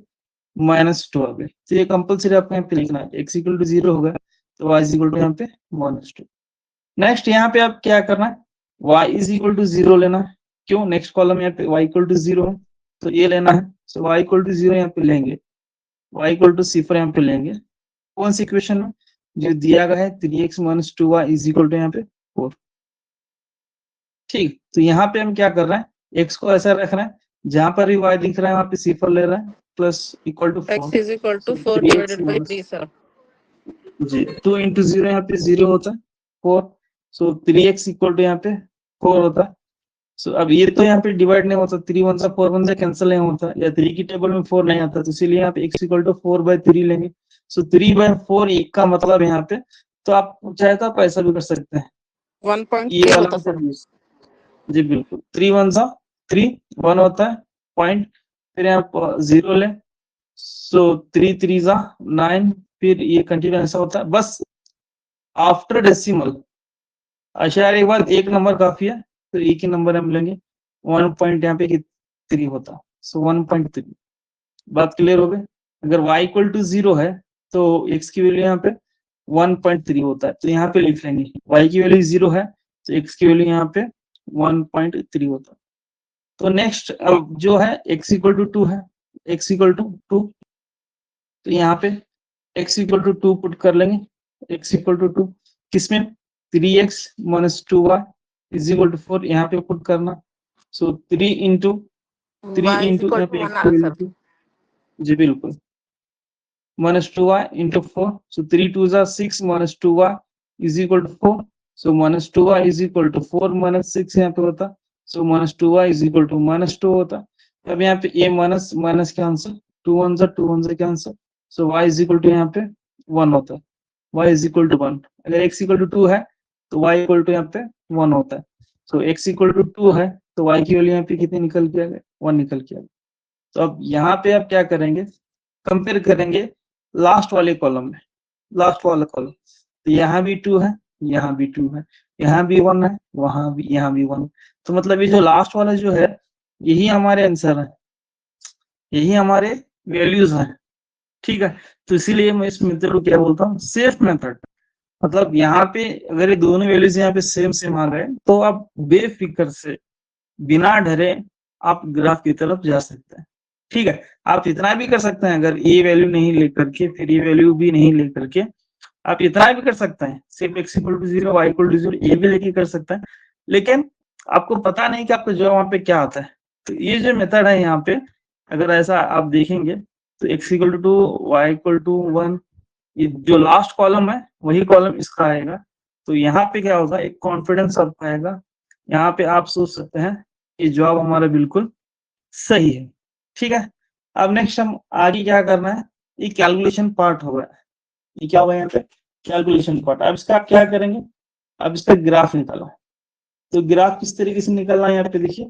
-2 आ गई। तो ये कंपलसरी आपको यहाँ पे लिखना है, x इक्वल टू 0 होगा तो y इज इक्वल टू यहाँ पे -2। नेक्स्ट यहाँ पे आप क्या करना है, y इज इक्वल टू 0 लेना है, क्यों, नेक्स्ट कॉलम यहाँ पे y इक्वल टू 0 है तो ये लेना है। सो y इक्वल टू 0 यहाँ पे लेंगे, y इक्वल टू सिफर यहाँ पे लेंगे, कौन सी इक्वेशन में, जो दिया गया है 3x minus 2y is equal to यहाँ पे 4। ठीक, तो यहाँ पे हम क्या कर रहे हैं, x को ऐसा रख रहे हैं, जहां पर भी y दिख रहा है वहां पे सिफर ले रहे हैं, plus equal to 4,
x is equal to 4
3x
divided by
minus,
3 sir.
जी 2 इंटू 0 यहाँ पे 0 होता है 4, सो 3x इक्वल टू यहाँ पे 4 होता है। सो अब ये तो यहाँ पे डिवाइड नहीं होता, 3 1 4 1 से कैंसिल नहीं होता, या 3 की टेबल में 4 नहीं आता, तो इसीलिए यहाँ पे x इक्वल टू 4/3 लेंगे। सो 3/4 एक का मतलब यहाँ पे, तो आप चाहे तो आप ऐसा भी कर सकते हैं,
1.3
ये वाला
होता सर।
जी बिल्कुल, 3 1 जा 3 1 होता है पॉइंट, फिर आप 0 ले, सो 3 3 जा 9, फिर ये कंटिन्यू ऐसा होता है, बस आफ्टर डेसिमल अशारे के बाद एक नंबर काफी है, तो एक ही नंबर हम लेंगे, 1 पॉइंट यहाँ पे 3 होता, सो 1.3। बात क्लियर हो गई। अगर y इक्वल टू 0 है तो x की वैल्यू यहाँ पे 1.3 होता है, तो यहाँ पे लिख लेंगे y की वैल्यू 0 है तो x की वैल्यू यहाँ पे 1.3 होता है। तो नेक्स्ट अब जो है x इक्वल टू 2 है, x इक्वल टू 2, तो यहाँ पे x इक्वल टू 2 पुट कर लेंगे, x इक्वल टू 2 किसमें, 3x minus 2y is equal to 4 यहाँ पे पुट करना। सो 3 into 3
y is
into
equal
यहाँ
to
पे
1
x की वैल्यू
sir.
थी जी बिल्कुल minus 2y into 4 so 3 2s are 6 minus 2y is equal to 4 so minus 2y is equal to 4 minus 6 यहाँ पे होता so minus 2y is equal to minus 2 होता अब यहाँ पे a minus minus cancel 2 1 से cancel so y is equal to यहाँ पे 1 होता है y is equal to 1 अगर x equal to 2 है तो y equal to यहाँ पे 1 होता है so x equal to 2 है तो y की वैल्यू यहाँ पे कितनी निकल के आ गई 1 निकल के आ गई तो अब यहाँ पे आप क्या करेंगे कंपेयर करेंगे लास्ट वाले कॉलम में लास्ट वाला कॉलम तो यहाँ भी 2 है यहाँ भी 2 है यहाँ भी 1 है वहां भी यहाँ भी 1 तो मतलब ये जो लास्ट वाला जो है यही हमारे आंसर है यही हमारे वैल्यूज हैं ठीक है तो इसीलिए मैं इस मेथड को क्या बोलता हूँ सेफ मेथड मतलब यहाँ पे अगर ये दोनों वैल्यूज यहाँ पे सेम सेम आ गए तो आप बेफिक्र से बिना डरे आप ग्राफ की तरफ जा सकते हैं ठीक है आप इतना भी कर सकते हैं अगर ये वैल्यू नहीं लेकर के फिर ये वैल्यू भी नहीं लेकर के आप इतना भी कर सकते हैं सिर्फ x equal to 0 y equal to 0 ये भी लेके कर सकते हैं लेकिन आपको पता नहीं कि आपका जवाब वहां पे क्या आता है तो ये जो मेथड है यहाँ पे अगर ऐसा आप देखेंगे तो x equal to 2 y equal to 1 ये जो लास्ट कॉलम है वही कॉलम इसका आएगा तो यहाँ पे क्या होगा एक कॉन्फिडेंस आपका आएगा यहाँ पे आप सोच सकते हैं कि जवाब हमारा बिल्कुल सही है ठीक है अब नेक्स्ट हम आगे क्या करना है ये कैलकुलेशन पार्ट होगा ये क्या होगा यहाँ पे कैलकुलेशन पार्ट अब इसका आप क्या करेंगे अब इसका ग्राफ निकाला तो ग्राफ किस तरीके से निकालना है यहाँ पे देखिए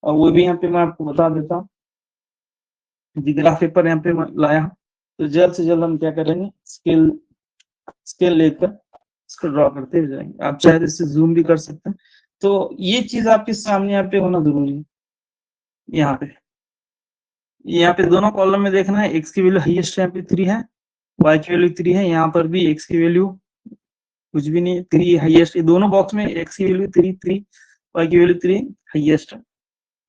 और वो भी यहाँ पे मैं आपको बता देता हूँ ग्राफ पेपर यहाँ पे मैं लाया तो जल्द से जल्द हम क्या करेंगे स्केल लेकर इसको ड्रॉ करते हुए जाएंगे आप चाहे तो इससे जूम भी कर सकते हैं तो ये चीज आपके सामने यहाँ पे होना जरूरी है यहाँ पे दोनों कॉलम में देखना है x की वैल्यू हाईएस्ट यहाँ पे 3 है y की वैल्यू 3 है यहाँ पर भी x की वैल्यू कुछ भी नहीं 3 हाईएस्ट ये दोनों बॉक्स में x की वैल्यू 3 y की वैल्यू 3 हाईएस्ट है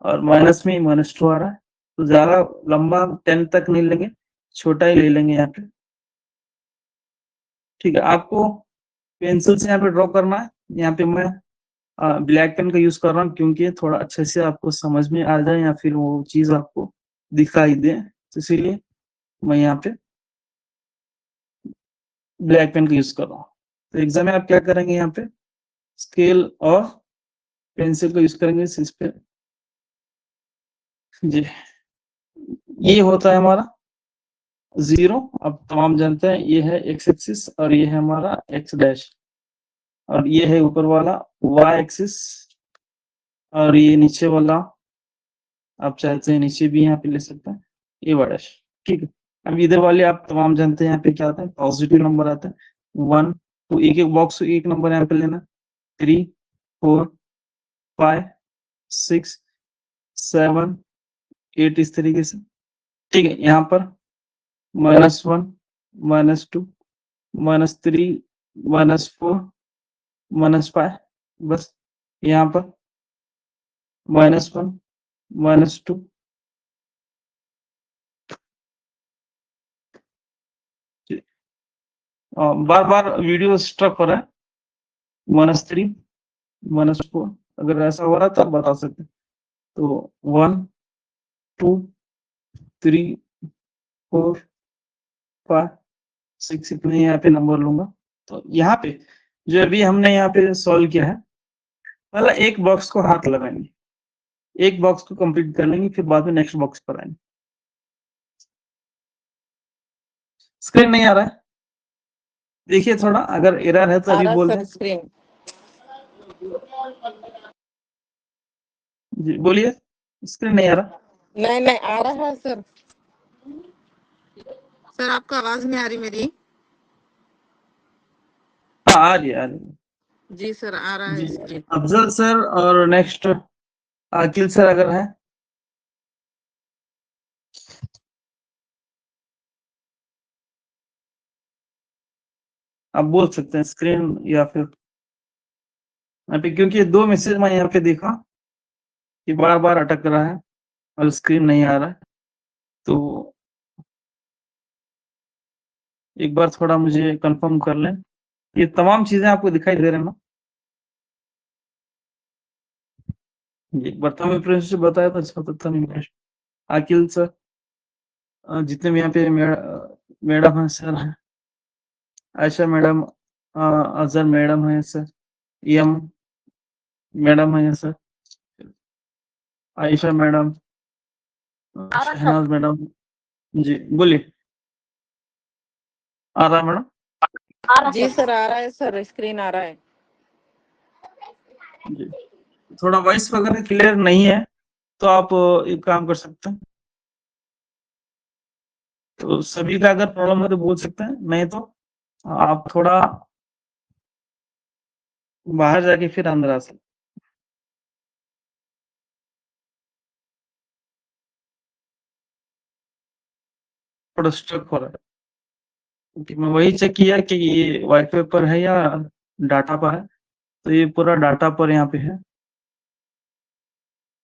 और माइनस में -2 आ रहा है तो ज्यादा लंबा 10 तक नहीं लेंगे छोटा ही ले लेंगे यहाँ पे ठीक है आपको पेंसिल से यहाँ पे ड्रॉ करना है यहाँ पे मैं ब्लैक पेन का यूज कर रहा हूँ क्योंकि थोड़ा अच्छे से आपको समझ में आ जाए या फिर वो चीज आपको दिखाई दे तो इसीलिए मैं यहाँ पे ब्लैक पेन का यूज कर रहा हूँ तो एग्जाम में आप क्या करेंगे यहाँ पे स्केल और पेंसिल का यूज करेंगे इस पे जी ये होता है हमारा 0 अब तमाम जानते हैं ये है x एक्सिस और ये है हमारा x डैश और ये है ऊपर वाला y एक्सिस और ये नीचे वाला आप चाहते हैं नीचे भी यहाँ पे ले सकते हैं ये y डैश ठीक है अब इधर वाले आप तमाम जानते हैं यहाँ पे क्या आता है पॉजिटिव नंबर आता है 1 तो एक एक बॉक्स एक नंबर यहाँ पे लेना 3 4 5 6 7 8 इस तरीके से ठीक है यहाँ पर -1 -2 -3 -4 -5 बस यहाँ पर -1 -2 बार बार वीडियो स्ट्रक हो रहा है -3 -4 अगर ऐसा हो रहा है तो आप बता सकते हैं तो 1 2 3 4 5 6 इतने यहाँ पे नंबर लूंगा तो यहाँ पे जो अभी हमने यहाँ पे सॉल्व किया है पहले एक बॉक्स को हाथ लगाएंगे एक बॉक्स को कंप्लीट कर लेंगे फिर बाद में नेक्स्ट बॉक्स पर आएंगे स्क्रीन नहीं आ रहा है देखिए थोड़ा अगर एरर है तो अभी बोल दें
स्क्रीन
जी बोलिए स्क्रीन नहीं आ रहा
नहीं आ रहा है सर सर आपका आवाज नहीं आ रही मेरी
हाँ आ रही है
जी सर आ रहा है स्क्रीन
अफजल सर और नेक्स्ट आकिल सर अगर है आप बोल सकते हैं स्क्रीन या फिर यहाँ पे क्योंकि 2 मैसेज मैं यहाँ पे देखा कि बार बार अटक रहा है और स्क्रीन नहीं आ रहा है तो एक बार थोड़ा मुझे कंफर्म कर लें ये तमाम चीजें आपको दिखाई दे रहे हैं ना एक बार तो मैं प्रिंस से बताया था 77 इंग्लिश अखिल सर, जितने भी यहाँ पे मैडम हैं sir, Ayesha madam, Azhar madam है सर, एम मैडम है sir, Ayesha madam, Shahnaz madam, जी बोलिए। आ रहा है मैडम?
जी सर आ रहा है सर, स्क्रीन आ रहा है।
जी, थोड़ा वॉइस वगैरह क्लियर नहीं है तो आप एक काम कर सकते हैं, तो सभी का अगर प्रॉब्लम है तो बोल सकते हैं, नहीं तो आप थोड़ा बाहर जाके फिर अंदर आ सकते। थोड़ा स्ट्रक हो रहा है क्योंकि मैं वही चेक किया कि ये वाईफाई पर है या डाटा पर है, तो ये पूरा डाटा पर यहाँ पे है,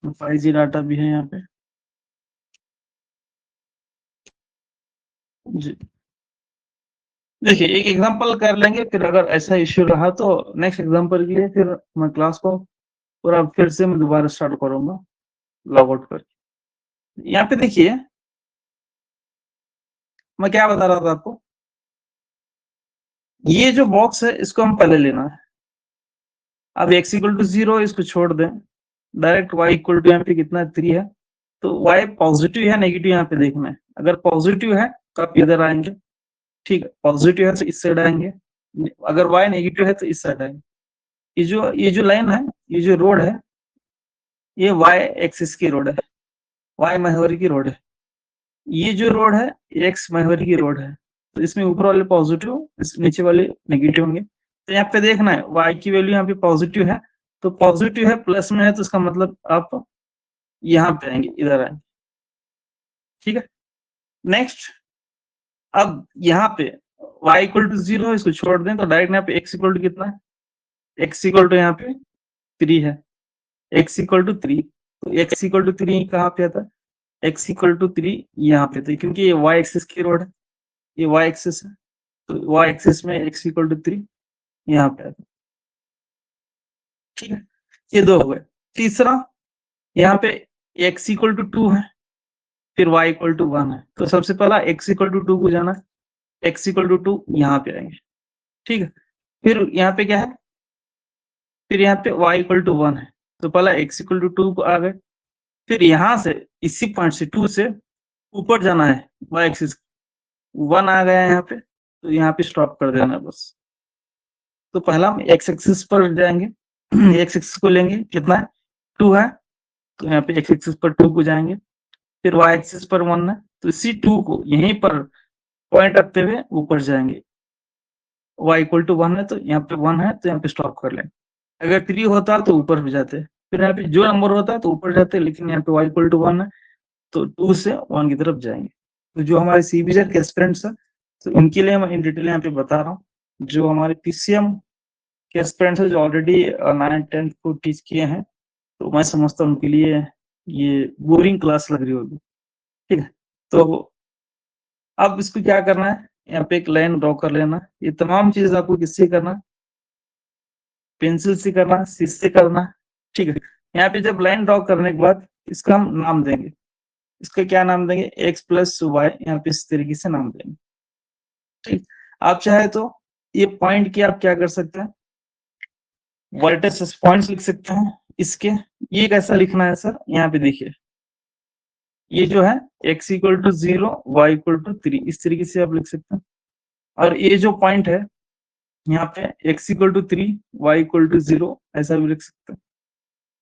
5G डाटा भी है यहाँ पे। जी देखिए एक एग्जांपल कर लेंगे, फिर अगर ऐसा इश्यू रहा तो नेक्स्ट एग्जांपल के लिए फिर मैं क्लास को पूरा फिर से मैं दोबारा स्टार्ट करूंगा लॉग आउट करके। यहाँ पे देखिए मैं क्या बता रहा था आपको, ये जो बॉक्स है इसको हम पहले लेना है। अब x इक्वल टू 0 इसको छोड़ दें, डायरेक्ट y इक्वल टू यहाँ पे कितना 3 है, तो y पॉजिटिव या नेगेटिव यहाँ पे देखना है। अगर पॉजिटिव है तो आप इधर आएंगे, ठीक है, पॉजिटिव है तो इस साइड आएंगे, अगर y नेगेटिव है तो इस साइड आएंगे। ये जो लाइन है, ये जो रोड है, ये y एक्सिस की रोड है, y महवरी की रोड है। ये जो रोड है x महवरी की रोड है, तो इसमें ऊपर वाले पॉजिटिव, इस नीचे वाले नेगेटिव होंगे। तो यहाँ पे देखना है y की वैल्यू यहाँ पे पॉजिटिव है, तो पॉजिटिव है प्लस में है तो इसका मतलब आप यहाँ पे आएंगे, इधर आएंगे, ठीक है। नेक्स्ट अब यहाँ पे y इक्वल टू 0 इसको छोड़ दें तो डायरेक्ट यहाँ पे x इक्वल टू कितना है, x इक्वल टू यहाँ पे 3 है, x इक्वल टू 3, तो x इक्वल टू 3 कहाँ पे आता है, x इक्वल टू 3 यहाँ पे, तो क्योंकि ये y एक्सिस की रोड है, ये y एक्सिस है, तो y एक्सिस में x इक्वल टू 3 यहाँ पे आता है, ठीक है। ये दो हो गए। तीसरा यहाँ पे x इक्वल टू 2 है, फिर y इक्वल टू 1 है, तो सबसे पहला x इक्वल टू 2 को जाना है, x इक्वल टू 2 यहाँ पे आएंगे, ठीक है। फिर यहाँ पे क्या है, फिर यहाँ पे y इक्वल टू 1 है, तो पहला x इक्वल टू 2 को आ गए, फिर यहाँ से इसी पॉइंट से 2 से ऊपर जाना है, y एक्सिस 1 आ गया यहाँ पे, तो यहाँ पे स्टॉप कर देना है बस। तो पहला हम x एक्सिस पर जाएंगे, x एक्सिस को लेंगे, कितना है 2 है, तो यहाँ पे x एक्सिस पर 2 को जाएंगे, फिर y एक्सिस पर 1 है, तो इसी 2 को यहीं पर पॉइंट रखते हुए ऊपर जाएंगे, y इक्वल टू 1 है तो यहाँ पे 1 है तो यहाँ पे स्टॉप कर लेंगे। अगर 3 होता तो ऊपर भी जाते, फिर यहाँ पे जो नंबर होता है तो ऊपर जाते, लेकिन यहाँ पे y इक्वल टू 1 है तो 2 से 1 की तरफ जाएंगे। तो जो हमारे सीबीजेड के एस्पिरेंट्स है, तो इनके लिए मैं इन डिटेल यहाँ पे बता रहा हूँ। जो हमारे पीसीएम के एस्पिरेंट्स है जो ऑलरेडी 9th 10th को टीच किए हैं, तो मैं समझता हूँ उनके लिए ये बोरिंग क्लास लग रही होगी, ठीक है। तो अब इसको क्या करना है, यहाँ पे एक लाइन ड्रॉ कर लेना। ये तमाम चीज आपको किससे करना, पेंसिल से करना, सीस से करना, ठीक है। यहाँ पे जब लाइन ड्रॉ करने के बाद इसका हम नाम देंगे, इसका क्या नाम देंगे, x प्लस वाई, यहाँ पे इस तरीके से नाम देंगे, ठीक। आप चाहे तो ये पॉइंट की आप क्या कर सकते हैं, वर्टिसेस पॉइंट्स लिख सकते हैं इसके। ये कैसा लिखना है सर, यहाँ पे देखिए, ये जो है x equal to 0, y equal to 3, इस तरीके से आप लिख सकते हैं। और ये जो पॉइंट है यहाँ पे x equal to 3, y equal to 0, ऐसा भी लिख सकते हैं।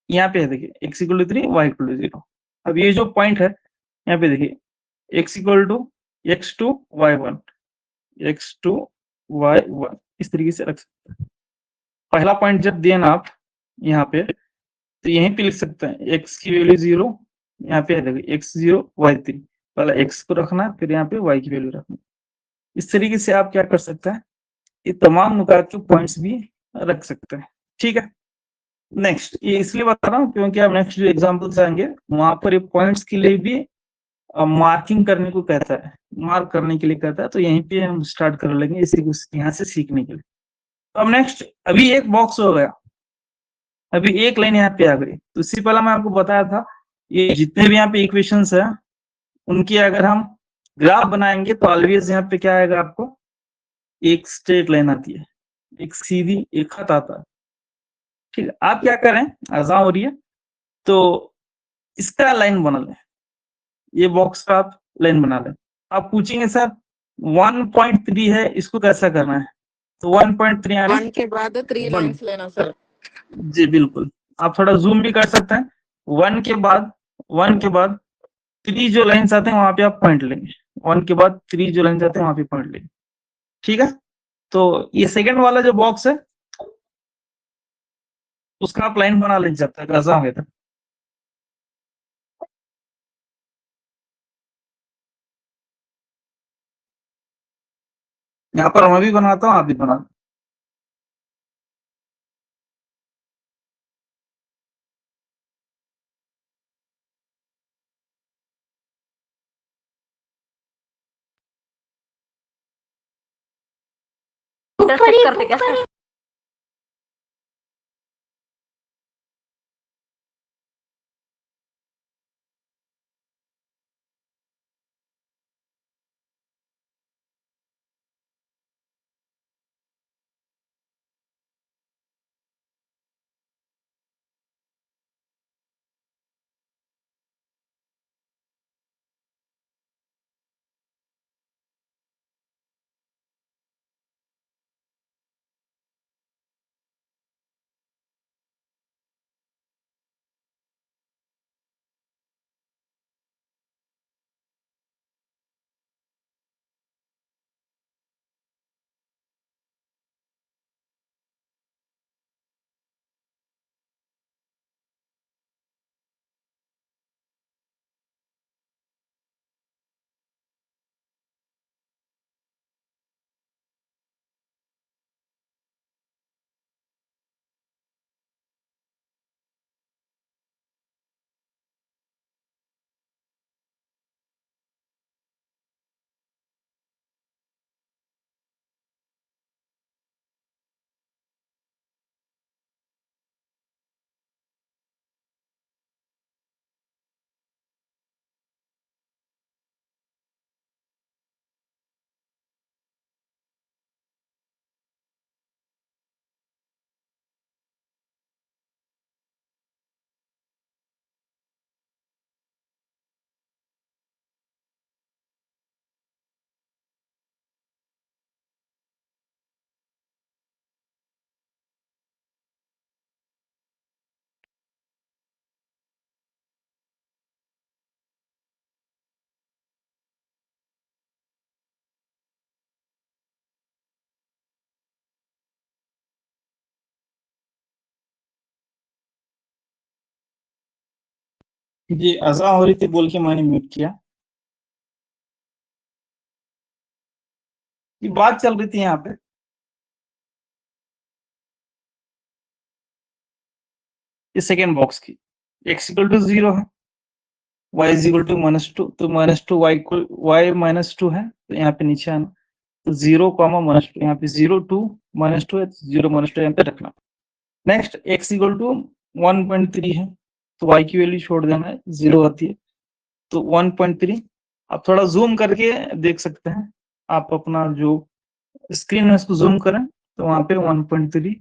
यहाँ पे है देखिए x equal to 3, y equal to 0। अब ये जो पॉइंट है यहाँ पे देखिए x equal to x2 y1, x2 y1, इस तरीके से रख सकते हैं। पहला पॉइंट जब दिए ना आप यहाँ पे, तो यहीं पे लिख सकते हैं x की वैल्यू 0, यहाँ पे है देखिए x0 y3, पहला x को रखना है फिर यहाँ पे y की वैल्यू रखना। इस तरीके से आप क्या कर सकते हैं, ये तमाम नुकात के पॉइंट्स भी रख सकते हैं, ठीक है। नेक्स्ट ये इसलिए बता रहा हूँ क्योंकि आप नेक्स्ट जो एग्जाम्पल्स आएंगे वहां पर ये पॉइंट्स के लिए भी मार्किंग करने को कहता है, मार्क करने के लिए कहता है, तो यहीं पे हम स्टार्ट कर लेंगे इसी को यहाँ से सीखने के लिए। तो अब नेक्स्ट, अभी एक बॉक्स हो गया, अभी एक लाइन यहाँ पे आ गई, तो इससे पहले मैं आपको बताया था ये जितने भी यहाँ पे इक्वेशंस है उनकी अगर हम ग्राफ बनाएंगे तो ऑलवेज यहाँ पे क्या आएगा, आपको एक स्ट्रेट लाइन आती है, एक सीधी एक खत आता है। ठीक है, आप क्या करें, आसान हो रही है तो इसका लाइन बना लें, ये बॉक्स का आप लाइन बना लें। आप पूछेंगे सर 1.3 है, इसको कैसा करना है, तो 1.3 आ रहा है
1 के बाद 3
One.
लाइंस लेना सर।
जी बिल्कुल, आप थोड़ा जूम भी कर सकते हैं। 1 के बाद 3 जो लाइन्स आते हैं वहां पे आप पॉइंट लेंगे, 1 के बाद 3 जो लाइन्स आते हैं वहां पे पॉइंट लेंगे। ठीक है, तो ये सेकंड वाला जो बॉक्स है उसका आप लाइन बना लीजिए जब तक आसान है तक। यहाँ पर मैं भी बनाता हूँ, आप भी बना।
करते क्या सर?
जी आसान हो रही थी बोल के मैंने म्यूट किया। ये बात चल रही थी यहाँ पे, ये सेकेंड बॉक्स की, x इक्वल टू 0 है, y इज इक्वल टू -2, तो -2 y -2 है, तो यहाँ पे नीचे आना, तो 0, -2, यहाँ पे 0 2 -2 है, 0 -2 यहाँ पे रखना। नेक्स्ट x इक्वल टू 1.3 है, तो y की वैल्यू छोड़ देना है, 0 आती है, तो 1.3। आप थोड़ा जूम करके देख सकते हैं, आप अपना जो स्क्रीन में उसको जूम करें तो वहां पे 1.3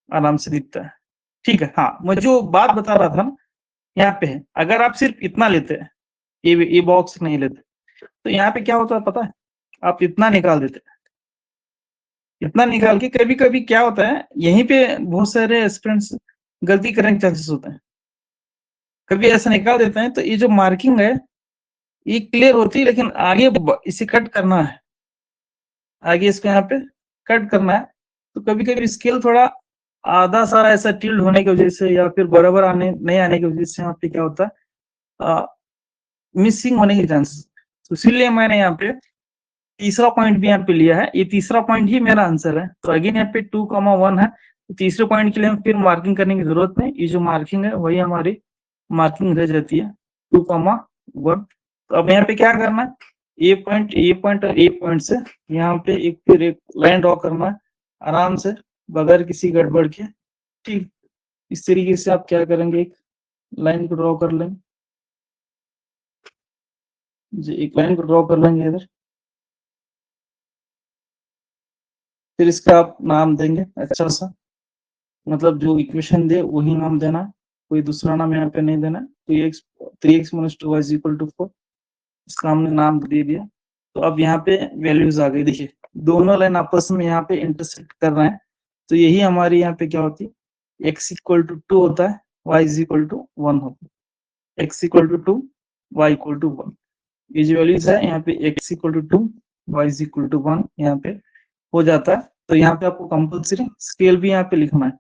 आराम से दिखता है। ठीक है, हाँ मैं जो बात बता रहा था ना यहाँ पे है, अगर आप सिर्फ इतना लेते हैं, ये बॉक्स नहीं लेते, तो यहाँ पे क्या होता है पता है, आप इतना निकाल देते हैं, इतना निकाल के कभी कभी क्या होता है, यहीं पे बहुत सारे स्टूडेंट्स गलती करने के चांसेस होते हैं, कभी ऐसा निकाल देते हैं तो ये जो मार्किंग है ये क्लियर होती है, लेकिन आगे इसे कट करना है, आगे इसको यहाँ पे कट करना है, तो कभी कभी स्केल थोड़ा आधा सा ऐसा टिल्ड होने की वजह से या फिर बराबर आने नहीं आने की वजह से यहाँ पे क्या होता है, मिसिंग होने के चांसेस। तो इसीलिए मैंने यहाँ पे तीसरा पॉइंट भी यहाँ पे लिया है, ये तीसरा पॉइंट ही मेरा आंसर है। तो अगेन यहाँ पे 2,1 है, तो तीसरे पॉइंट के लिए हम फिर मार्किंग करने की जरूरत नहीं, ये जो मार्किंग है वही हमारी मार्किंग रह जाती है 2,1। तो अब यहाँ पे क्या करना है, ए पॉइंट और ए पॉइंट से यहाँ पे फिर एक लाइन ड्रॉ करना है आराम से, बगैर किसी गड़बड़ के। ठीक, इस तरीके से आप क्या करेंगे, एक लाइन को ड्रॉ कर लेंगे। जी एक लाइन को ड्रॉ कर लेंगे इधर, फिर इसका आप नाम देंगे अच्छा सा, मतलब जो इक्वेशन दे वही नाम देना, कोई दूसरा नाम यहाँ पे नहीं देना। 3x - 2y = 4, इसका हमने नाम दे दिया। तो अब यहाँ पे वैल्यूज आ गई, देखिए दोनों लाइन आपस में यहाँ पे इंटरसेक्ट कर रहे हैं, तो यही हमारी यहाँ पे क्या होती है, x = 2 होता है, y = 1 होता है। x = 2, y = 1, ये जो वैल्यूज है यहाँ पे x = 2, y = 1 यहाँ पे हो जाता है। तो यहाँ पे आपको कंपल्सरी स्केल भी यहाँ पे लिखना है,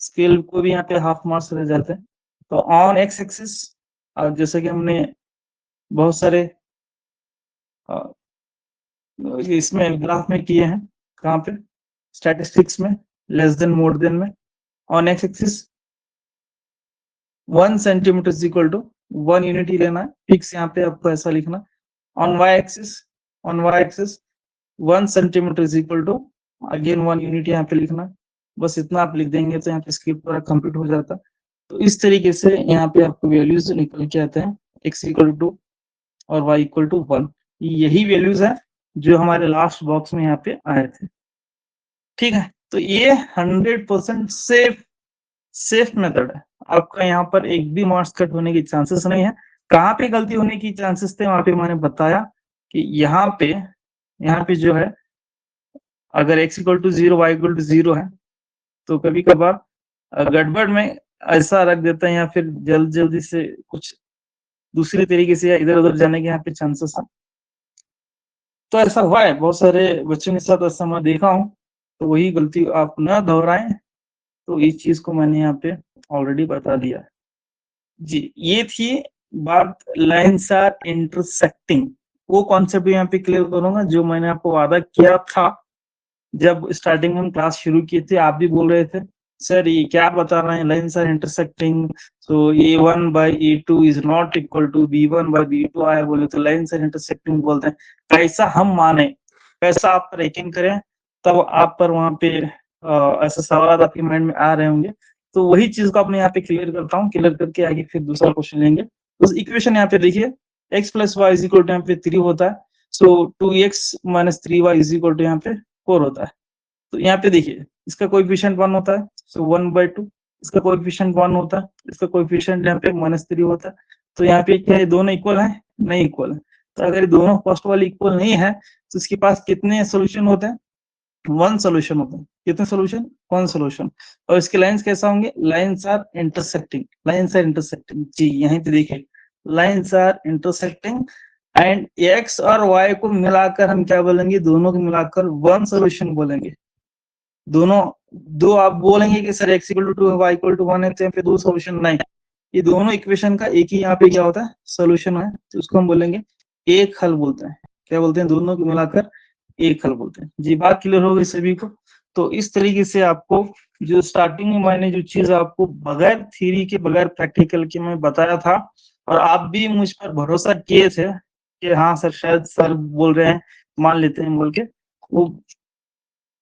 स्केल को भी यहाँ पे हाफ मार्क्स रह जाते हैं। तो ऑन एक्स एक्सिस जैसे कि हमने बहुत सारे इसमें ग्राफ में किए हैं, कहाँ पे, स्टैटिस्टिक्स में, लेस देन मोर देन में। On x axis 1 centimetre = 1 unit ही लेना है, फिक्स यहाँ पे आपको ऐसा लिखना। On y axis 1 centimetre = again 1 unit यहाँ पे लिखना, बस इतना आप लिख देंगे तो यहाँ पे स्क्रिप्ट पूरा कंप्लीट हो जाता। तो इस तरीके से यहाँ पे आपको वैल्यूज निकल के आते हैं, x = 2 और y = 1, यही वैल्यूज है जो हमारे लास्ट बॉक्स में यहाँ पे आए थे। ठीक है, तो ये 100% सेफ मेथड है, आपका यहाँ पर एक भी मार्क्स कट होने की चांसेस नहीं है। कहाँ पे गलती होने की चांसेस थे वहां पे मैंने बताया कि यहाँ पे जो है, अगर x = 0 y = 0 है तो कभी कभार गड़बड़ में ऐसा रख देते हैं, या फिर जल्दी से कुछ दूसरे तरीके से या इधर उधर जाने के यहाँ पे चांसेस है। तो ऐसा हुआ है, बहुत सारे बच्चों के साथ ऐसा मैं देखा हूँ, तो वही गलती आप न दोहराएं। तो इस चीज को मैंने यहाँ पे ऑलरेडी बता दिया है जी। ये थी बात लाइन्स आर इंटरसेक्टिंग, वो कॉन्सेप्ट यहाँ पे क्लियर करूंगा जो मैंने आपको वादा किया था जब स्टार्टिंग में हम क्लास शुरू किए थे। आप भी बोल रहे थे सर ये क्या बता रहे हैं, lines are intersecting, so a1/a2 is not equal to b1/b2 आया बोले तो लाइन्स आर इंटरसेक्टिंग बोलते हैं। कैसा हम माने, कैसा आप पर यकीन करें, तब आप पर वहां पे ऐसे सवाल आपके माइंड में आ रहे होंगे। तो वही चीज को अपने यहाँ पे क्लियर करता हूँ, क्लियर करके आगे फिर दूसरा क्वेश्चन लेंगे। उस इक्वेशन यहाँ पे देखिए x + y = यहाँ पे 3 होता है, सो 2x - 3y = यहाँ पे 4 होता है। तो यहाँ पे देखिए इसका कोएफिशिएंट 1 होता है, सो 1/2, इसका कोएफिशिएंट 1 होता है, इसका कोएफिशिएंट यहाँ पे -3 होता है। तो यहाँ पे क्या है, दोनों इक्वल है, नहीं इक्वल है। तो अगर दोनों फर्स्ट वाले इक्वल नहीं है तो इसके पास कितने सोल्यूशन होते हैं, 1 सोल्यूशन होता है। कितने सोल्यूशन, 1 सोल्यूशन। और इसके लाइंस कैसा होंगे, lines are intersecting, lines are intersecting जी। यहीं पे देखिए lines are intersecting and x और y को मिलाकर हम क्या बोलेंगे, दोनों को मिलाकर 1 सोल्यूशन बोलेंगे। दोनों दो आप बोलेंगे कि सर x = 2 y = 1 है तो यहाँ पे 2 सोल्यूशन, नहीं, ये दोनों इक्वेशन का एक ही यहाँ पे क्या होता है, सोल्यूशन है। तो उसको हम बोलेंगे एक हल बोलते हैं। क्या बोलते हैं, दोनों को मिलाकर एक हल बोलते हैं जी। बात क्लियर हो गई सभी को। तो इस तरीके से आपको जो स्टार्टिंग में मैंने जो चीज आपको बगैर थ्योरी के, बगैर प्रैक्टिकल के मैं बताया था, और आप भी मुझ पर भरोसा किए थे कि हाँ सर शायद सर बोल रहे हैं, मान लेते हैं बोल के, वो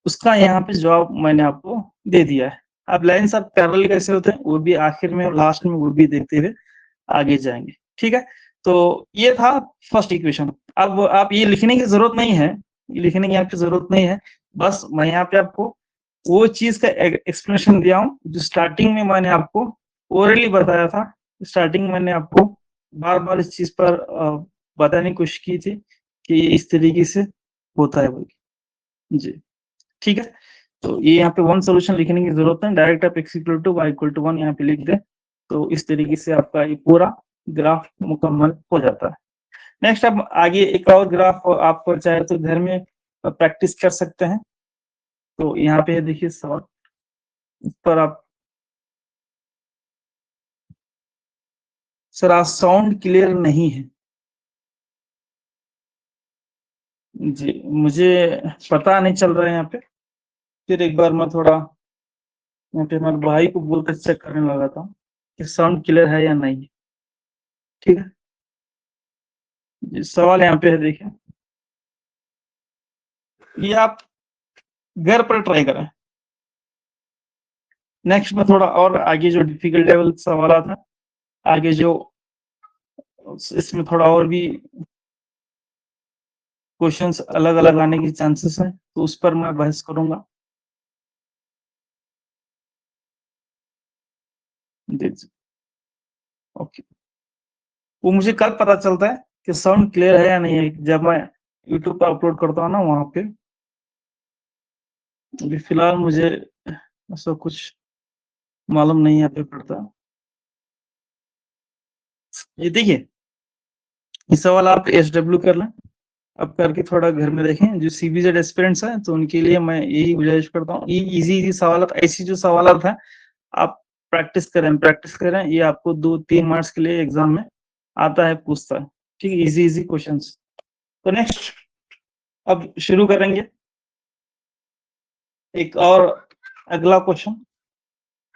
उसका यहाँ पे जवाब मैंने आपको दे दिया है। अब लाइन्स ऑफ पैरेलल कैसे होते हैं वो भी आखिर में और लास्ट में वो भी देखते हुए आगे जाएंगे। ठीक है, तो ये था फर्स्ट इक्वेशन। अब आप ये लिखने की जरूरत नहीं है, ये लिखने की यहाँ पे जरूरत नहीं है, बस मैं यहाँ पे आपको वो चीज का एक्सप्लेनेशन दिया हूँ जो स्टार्टिंग में मैंने आपको ओरली बताया था। स्टार्टिंग में मैंने आपको बार बार इस चीज पर बताने की कोशिश की थी कि इस तरीके से होता है जी। ठीक है, तो ये यहाँ पे 1 सोल्यूशन लिखने की जरूरत है, डायरेक्ट आप x = y = 1 यहाँ पे लिख दें, तो इस तरीके से आपका ये पूरा ग्राफ मुकम्मल हो जाता है। नेक्स्ट अब आगे एक और ग्राफ आप चाहे तो घर में प्रैक्टिस कर सकते हैं। तो यहाँ पे देखिए सवाल, इस पर आप सर आज साउंड क्लियर नहीं है जी, मुझे पता नहीं चल रहा है यहाँ पे। फिर एक बार मैं थोड़ा यहाँ पे हमारे भाई को बोलकर चेक करने लगा था कि साउंड क्लियर है या नहीं। ठीक है जी, सवाल यहाँ पे है देखिए, ये आप घर पर ट्राई करें। नेक्स्ट में थोड़ा और आगे जो डिफिकल्ट लेवल सवाल था, आगे जो इसमें थोड़ा और भी क्वेश्चंस अलग अलग आने की चांसेस हैं, तो उस पर मैं बहस करूंगा। ओके, वो मुझे कल पता चलता है कि साउंड क्लियर है या नहीं है, जब मैं यूट्यूब पर अपलोड करता हूँ ना वहां पे। अभी फिलहाल मुझे ऐसा कुछ मालूम नहीं यहाँ पे पड़ता। ये देखिए, ये सवाल आप SW कर लें, अब करके थोड़ा घर में देखें। जो CBZ एस्पिरेंट्स हैं तो उनके लिए मैं यही गुजारिश करता हूँ, इजी सवाल, ऐसी जो सवाल है आप प्रैक्टिस करें। ये आपको 2-3 मार्क्स के लिए एग्जाम में आता है, पूछता है। ठीक है, इजी क्वेश्चंस। तो नेक्स्ट अब शुरू करेंगे एक और अगला क्वेश्चन।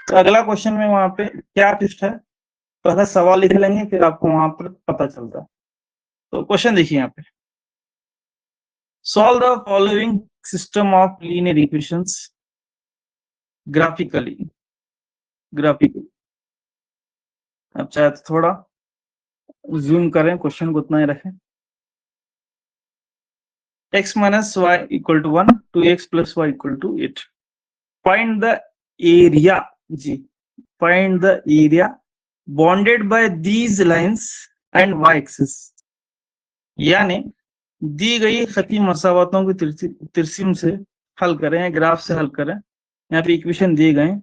तो अगला क्वेश्चन में वहां पे क्या ट्विस्ट है, पहले सवाल लिख लेंगे, फिर आपको वहां पर पता चलता है। तो क्वेश्चन देखिए यहाँ पे, solve the following system of linear equations graphically. अब चाहे तो थोड़ा जूम करें, क्वेश्चन को उतना ही रखें। x minus y equal to 1, 2x plus y equal to 8. Find the area, ji, find the area bounded by these lines and y axis। यानी दी गई खती मसावतों की तिरसीम से हल करें, ग्राफ से हल करें। यहाँ पे इक्वेशन दिए गए,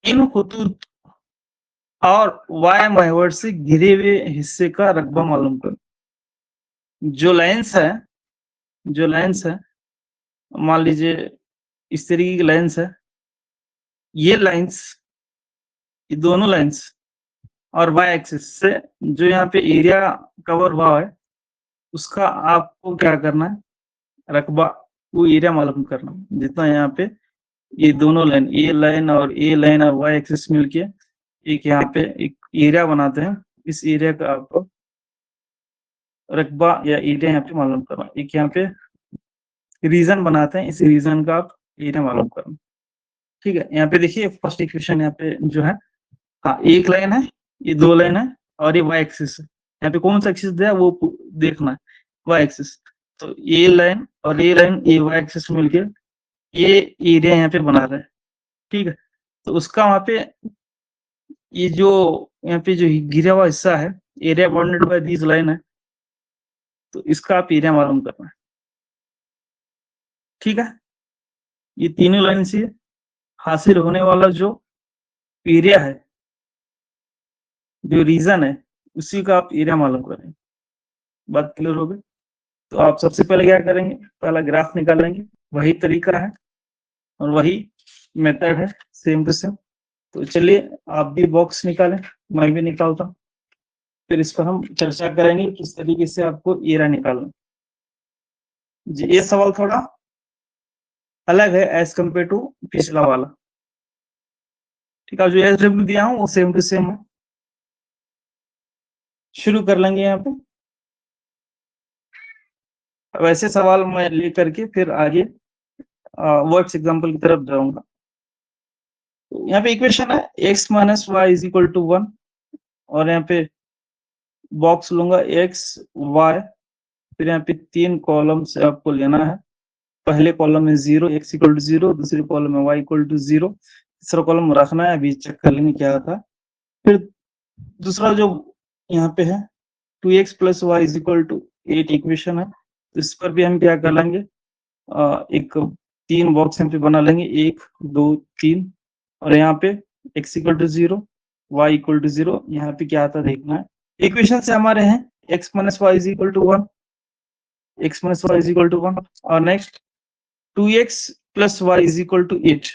इन खतूत और y महवर से घिरे हुए हिस्से का रकबा मालूम करें। जो लाइंस है मान लीजिए इस तरीके की लाइंस है, ये दोनों लाइंस और y एक्सिस से जो यहाँ पे एरिया कवर हुआ है उसका आपको क्या करना है, रकबा, वो एरिया मालूम करना। जितना यहाँ पे ये दोनों लाइन, ए लाइन और y एक्सिस मिलके एक यहाँ पे एक एरिया बनाते हैं, इस एरिया का आपको रकबा या एरिया यहाँ पे मालूम करना। एक यहाँ पे रीजन बनाते हैं, इस रीजन का आप एरिया मालूम करना। ठीक है, यहाँ पे देखिए फर्स्ट इक्वेशन यहाँ पे जो है, हाँ एक लाइन है, ये 2 लाइन है और ये y एक्सिस है। यहाँ पे कौन सा एक्सिस दिया वो देखना है, y एक्सिस। तो ये लाइन और ये लाइन ये y एक्सिस मिलके ये एरिया यहाँ पे बना रहा है। ठीक है, तो उसका वहां पे ये जो यहाँ पे जो गिरा हुआ हिस्सा है, area bounded by this line है, तो इसका आप एरिया मालूम करना है। ठीक है, ये तीनों लाइन से हासिल होने वाला जो एरिया है, जो रीजन है, उसी का आप एरिया मालूम करेंगे। बात क्लियर हो गई? तो आप सबसे पहले क्या करेंगे, पहला ग्राफ निकालेंगे, वही तरीका है और वही मेथड है, सेम टू सेम। तो चलिए आप भी बॉक्स निकालें, मैं भी निकालता हूँ, फिर इस पर हम चर्चा करेंगे किस तरीके से आपको एरिया निकालना। जी, ये सवाल थोड़ा अलग है एज कम्पेयर टू पिछला वाला। ठीक है, जो SW दिया हूँ वो सेम टू सेम है। शुरू कर लेंगे यहाँ पे। वैसे सवाल मैं ले करके फिर आगे वर्ड्स एग्जांपल की तरफ जाऊंगा। तो यहाँ पे इक्वेशन है x minus y is equal to 1 और यहाँ पे बॉक्स लूंगा x y, फिर यहाँ पे 3 कॉलम से आपको लेना है। पहले कॉलम में 0, x इक्वल टू 0, दूसरे कॉलम में y इक्वल टू 0, तीसरा कॉलम रखना है, अभी चेक कर लेंगे क्या था। फिर दूसरा जो यहाँ पे है 2x plus y is equal to 8 equation है, तो इस पर भी हम क्या कर लेंगे, एक 3 बॉक्स यहाँ पे बना लेंगे, 1 2 3, और यहाँ पे x equal to 0, y equal to 0, यहाँ पे क्या आता देखना है। इक्वेशन से हमारे हैं x minus y is equal to 1, x minus y is equal to 1, और next 2x plus y is equal to 8,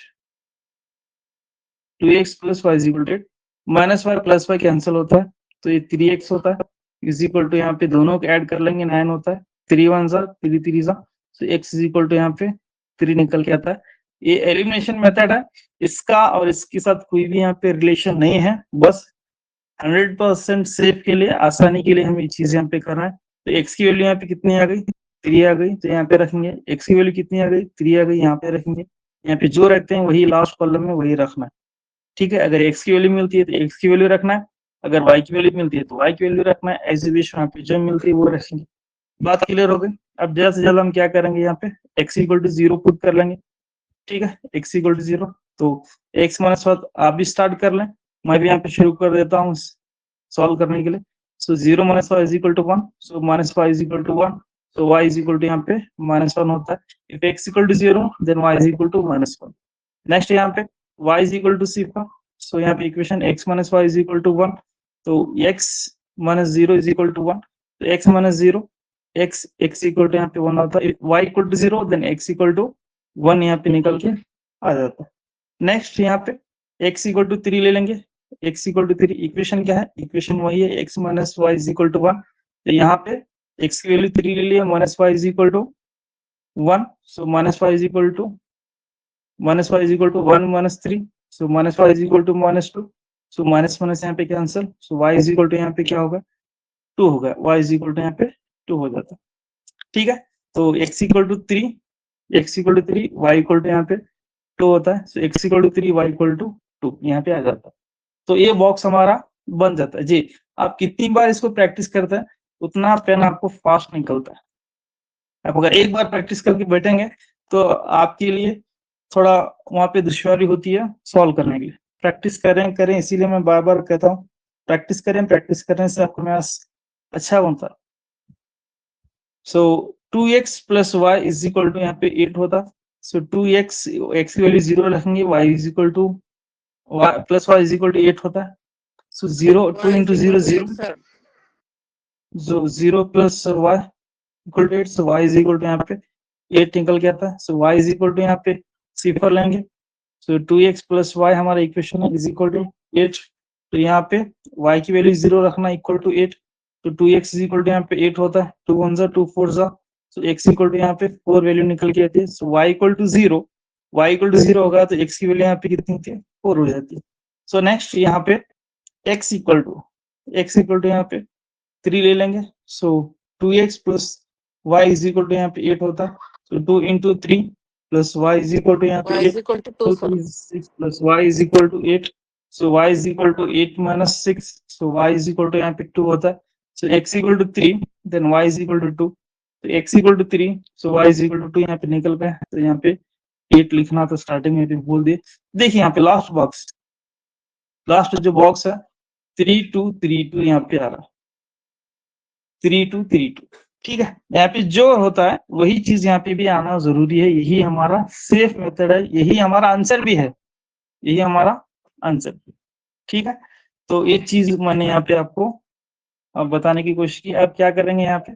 2x plus y is equal to 8, minus y plus y cancel होता है तो ये 3x होता है, is equal to यहाँ पे दोनों को ऐड कर लेंगे 9 होता है, 3 1 जा 3 3 जा, तो x इज इक्वल टू यहाँ पे 3 निकल के आता है। ये एलिमिनेशन मेथड है, इसका और इसके साथ कोई भी यहाँ पे रिलेशन नहीं है, बस 100% सेफ के लिए, आसानी के लिए हम ये चीज यहाँ पे कर रहे हैं। तो x की वैल्यू यहाँ पे कितनी आ गई, 3 आ गई, तो यहाँ पे रखेंगे। x की वैल्यू कितनी आ गई, 3 आ गई, यहाँ पे रखेंगे। यहाँ पे जो रखते हैं वही लास्ट कॉलम में वही रखना है। ठीक है, अगर x की वैल्यू मिलती है तो x की वैल्यू रखना है, अगर y की वैल्यू मिलती है तो y की वैल्यू रखना है, एग्जीबिशन यहाँ पे जो मिलती है वो रखेंगे। बात क्लियर हो गई? अब जल्द से जल्द हम क्या करेंगे, यहाँ पे x इक्वल टू 0 पुट कर लेंगे, ठीक है, x इक्वल टू 0। तो x माइनस वन आप भी स्टार्ट कर लें, मैं भी यहाँ पे शुरू कर देता हूँ सॉल्व करने के लिए। So 0 minus y is equal to 1, so minus y is equal to 1, so y is equal to यहाँ पे -1 होता है। if x equal to 0 then y is equal to -1। Next यहाँ पे y is equal to c4, so यहाँ पे equation x minus y is equal to 1, तो x minus 0 is equal to 1, तो x minus 0 x equal to यहाँ पे 1 होता है। if y equal to 0 then x equal to 1 यहाँ पे निकल के आ जाता है। नेक्स्ट यहाँ पे x equal to 3 ले लेंगे, x equal to 3 इक्वेशन क्या है, इक्वेशन वही है x minus y is equal to 1, तो यहाँ पे x की वैल्यू 3 ले लिया, minus y is equal to 1, so minus y is equal to 1 minus 3, so minus y is equal to -2, so minus minus यहाँ पे cancel, so Y is equal to यहाँ पे क्या होगा 2 होगा, वाई इज इक्वल टू यहाँ पे 2 हो जाता है। ठीक है, तो x equal to 3 y equal to यहाँ पे 2 होता है, so x equal to 3 y equal to 2 यहाँ पे आ जाता है। तो ये बॉक्स हमारा बन जाता है जी। आप कितनी बार इसको प्रैक्टिस करते हैं उतना पेन आपको फास्ट निकलता है। आप अगर एक बार प्रैक्टिस करके बैठेंगे तो आपके लिए थोड़ा वहां पे दुश्वारी होती है सॉल्व करने के लिए। प्रैक्टिस करें, इसीलिए मैं बार बार कहता हूँ प्रैक्टिस करने से आपको मैथ्स अच्छा बनता है। So 2x plus y is equal to यहाँ पे 8 होता, सो 2x x की वैल्यू 0 रखेंगे, y is equal to plus y is equal to 8 होता है, so 0 2 into 0 0,
sir
so 0 plus y equal to 8, so y is equal to यहाँ पे 8 निकल के आता है, so y is equal to यहाँ पे सिफर लेंगे, so 2x प्लस y हमारा इक्वेशन है इज इक्वल टू 8, तो यहाँ पे y की वैल्यू 0 रखना इक्वल टू 8, तो 2x इज इक्वल टू यहाँ पे 8 होता है, 2 1 2 4 so x इक्वल टू यहाँ पे 4 वैल्यू निकल के आती है, so y इक्वल टू 0 होगा तो x की वैल्यू यहाँ पे कितनी होती है 4 हो जाती है। सो नेक्स्ट यहाँ पे x इक्वल टू यहाँ पे 3 ले लेंगे, so 2x plus y is equal to यहाँ पे 8 होता है, so 2 into 3 plus y is equal to यहाँ पे
y
8,
is equal to 2 sir
6 plus y is equal to 8, so y is equal to 8 minus 6, so y is equal to यहाँ पे 2 होता है, so x equal to 3 then y is equal to 2, तो x equal to 3 so y is equal to 2 यहाँ पे निकल गया, तो यहाँ पे 8 लिखना तो स्टार्टिंग में भी बोल दिए। देखिए यहाँ पे लास्ट जो बॉक्स है 3 2 3 2 यहाँ पे आ रहा है, 3 2 3 2, ठीक है। यहाँ पे जो होता है वही चीज यहाँ पे भी आना जरूरी है, यही हमारा सेफ मेथड है, यही हमारा आंसर भी है, यही हमारा आंसर, ठीक है। तो ये चीज मैंने यहाँ पे आपको अब बताने की कोशिश की। अब क्या करेंगे, यहाँ पे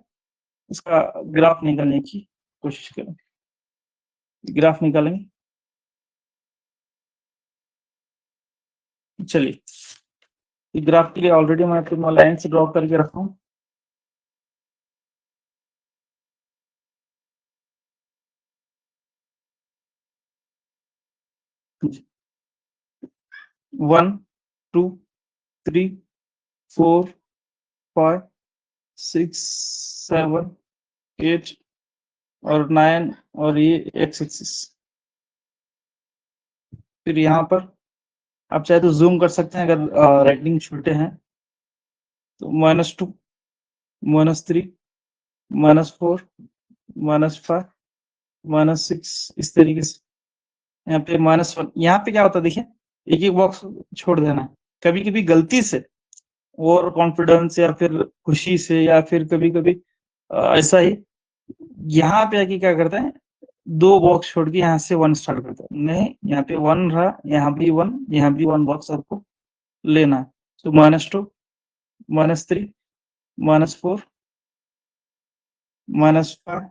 इसका ग्राफ निकालने की कोशिश करें, ग्राफ निकालेंगे। चलिए ग्राफ के लिए ऑलरेडी मैं आपको लाइन से ड्रॉ करके रखा हूँ। वन 2 3 4 5 6 7 8 और 9 और ये एक्स एक्सिस। फिर यहाँ पर आप चाहे तो जूम कर सकते हैं अगर राइटिंग छोटे हैं तो -2 -3 -4 -5 -6 इस तरीके से। यहाँ पे -1, यहाँ पे क्या होता है देखिए, एक एक बॉक्स छोड़ देना है। कभी कभी गलती से ओवर कॉन्फिडेंस या फिर खुशी से या फिर कभी कभी ऐसा ही यहाँ पे आके क्या करता है, 2 बॉक्स छोड़ के यहाँ से 1 स्टार्ट करता है। नहीं, यहाँ पे 1 रहा, यहाँ भी 1, यहाँ भी 1 बॉक्स आपको लेना है। तो -2 -3 -4 -5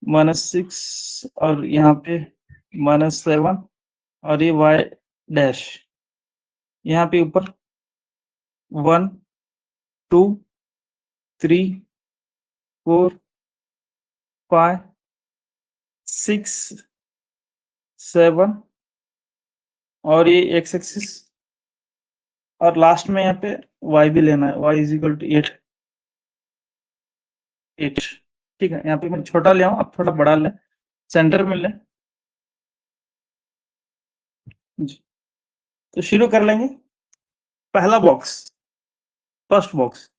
-6 और यहाँ पे -7 और ये y डैश यहाँ पे ऊपर 1 2 3 4 5 6 7 और ये x एक्सिस और लास्ट में यहाँ पे y भी लेना है, y इज इक्वल टू 8, ठीक है। यहाँ पे मैं छोटा ले आऊं, आप थोड़ा बड़ा लें, सेंटर में लें जी। तो शुरू कर लेंगे। पहला box, first box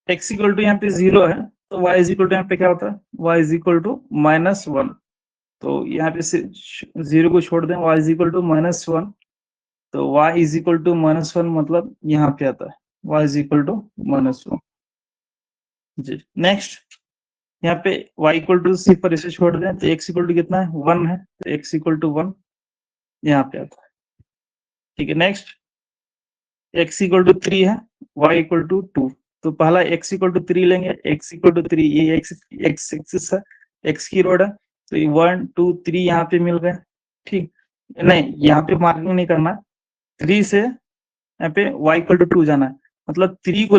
x equal to यहाँ पे 0 है, तो y इज इक्वल टू यहाँ पे क्या होता है, y इज इक्वल टू -1, तो यहाँ पे से 0 को छोड़ दें, y इज इक्वल टू -1, तो y इज इक्वल टू -1 मतलब यहाँ पे आता है y इज इक्वल टू -1 जी। नेक्स्ट यहाँ पे y इक्वल टू सी पर इसे छोड़ दें तो x इक्वल टू कितना है 1 है, तो x इक्वल टू 1 यहाँ पे आता है, ठीक है। नेक्स्ट x इक्वल टू 3 है, y इक्वल टू 2, तो पहला x इक्वल टू 3 लेंगे, x इक्वल टू 3, ये x एक्सिस है, x की रोड है, तो 1 2 3 यहाँ पे मिल गए, ठीक। नहीं, यहाँ पे मार्किंग नहीं करना, 3 से यहाँ पे y इक्वल टू 2 जाना है, मतलब 3 को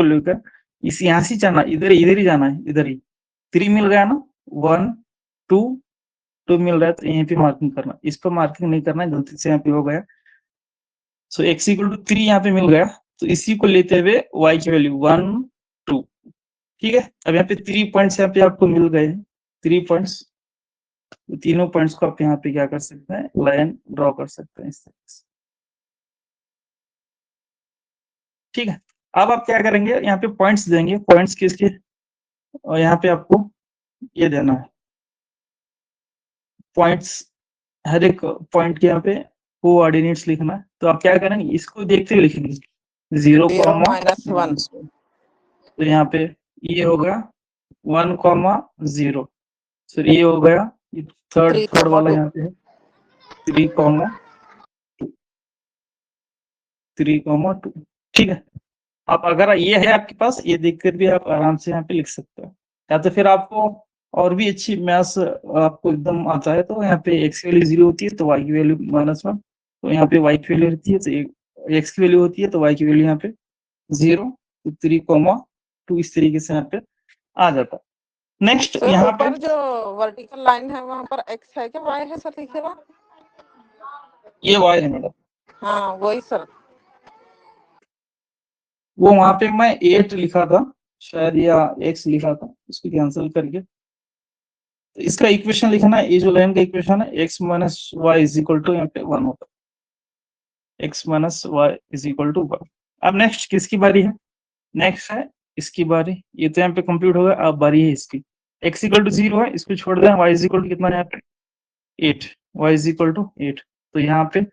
लेकर इस यहाँ से जाना, इधर ही जाना है, इधर ही 3 मिल गया ना, 1 2 2 मिल रहा है, तो यहीं पे मार्किंग करना, इस पर मार्किंग नहीं करना, गलती से यहाँ पे हो गया। सो x इक्वल टू 3 यहाँ पे मिल गया, तो इसी को लेते हुए y की वैल्यू 1 2, ठीक है। अब यहाँ पे 3 पॉइंट्स यहाँ पे आपको मिल गए, 3 पॉइंट्स, तीनों पॉइंट्स को आप यहाँ पे क्या कर सकते हैं, लाइन ड्रॉ कर सकते हैं इस तरीके से, ठीक है। अब आप क्या करेंगे, यहाँ पे पॉइंट्स देंगे, पॉइंट्स किसके, और यहाँ पे आपको ये देना है पॉइंट्स, हर एक पॉइंट के यहाँ पे कोऑर्डिनेट्स लिखना है, तो आप क्या करेंगे, इसको देखते हुए लिखेंगे 0,
0, -1
तो यहाँ पे ये हो गया 1, 0, फिर ये हो गया, ये थर्ड वाला
3,
यहाँ पे है 3, 2, ठीक है। अब अगर ये है आपके पास, ये देखकर भी आप आराम से यहाँ पे लिख सकते हो, या तो फिर आपको और भी अच्छी मैथ्स आपको एकदम आता है, तो यहाँ पे x की वैल्यू 0 होती है तो y की वैल्यू -1, तो यहाँ पे y की वैल्यू रहती है, तो x की वैल्यू होती है तो y की वैल्यू यहाँ पे 0, तो 3, 2 इस तरीके से यहाँ पे आ जाता है। नेक्स्ट
सर
यहाँ पे
ऊपर जो वर्टिकल लाइन है वहाँ पर x है क्या y है सर लिखे हुआ?
ये y है मैडम,
हाँ वही सर।
वो वहां पे मैं 8 लिखा था शायद, या x लिखा था, इसको कैंसिल करके तो इसका इक्वेशन लिखना है, ये जो लाइन का इक्वेशन है x minus y is equal to यहाँ पे 1 होता है, x minus y is equal to 1। अब नेक्स्ट किसकी बारी है, नेक्स्ट है इसकी बारी, ये तो यहाँ पे कंप्लीट होगा, अब बारी है इसकी, x इक्वल टू 0 है, इसको छोड़ दें, y इज इक्वल टू कितना है यहाँ पे 8, y इज इक्वल टू 8, तो यहाँ पे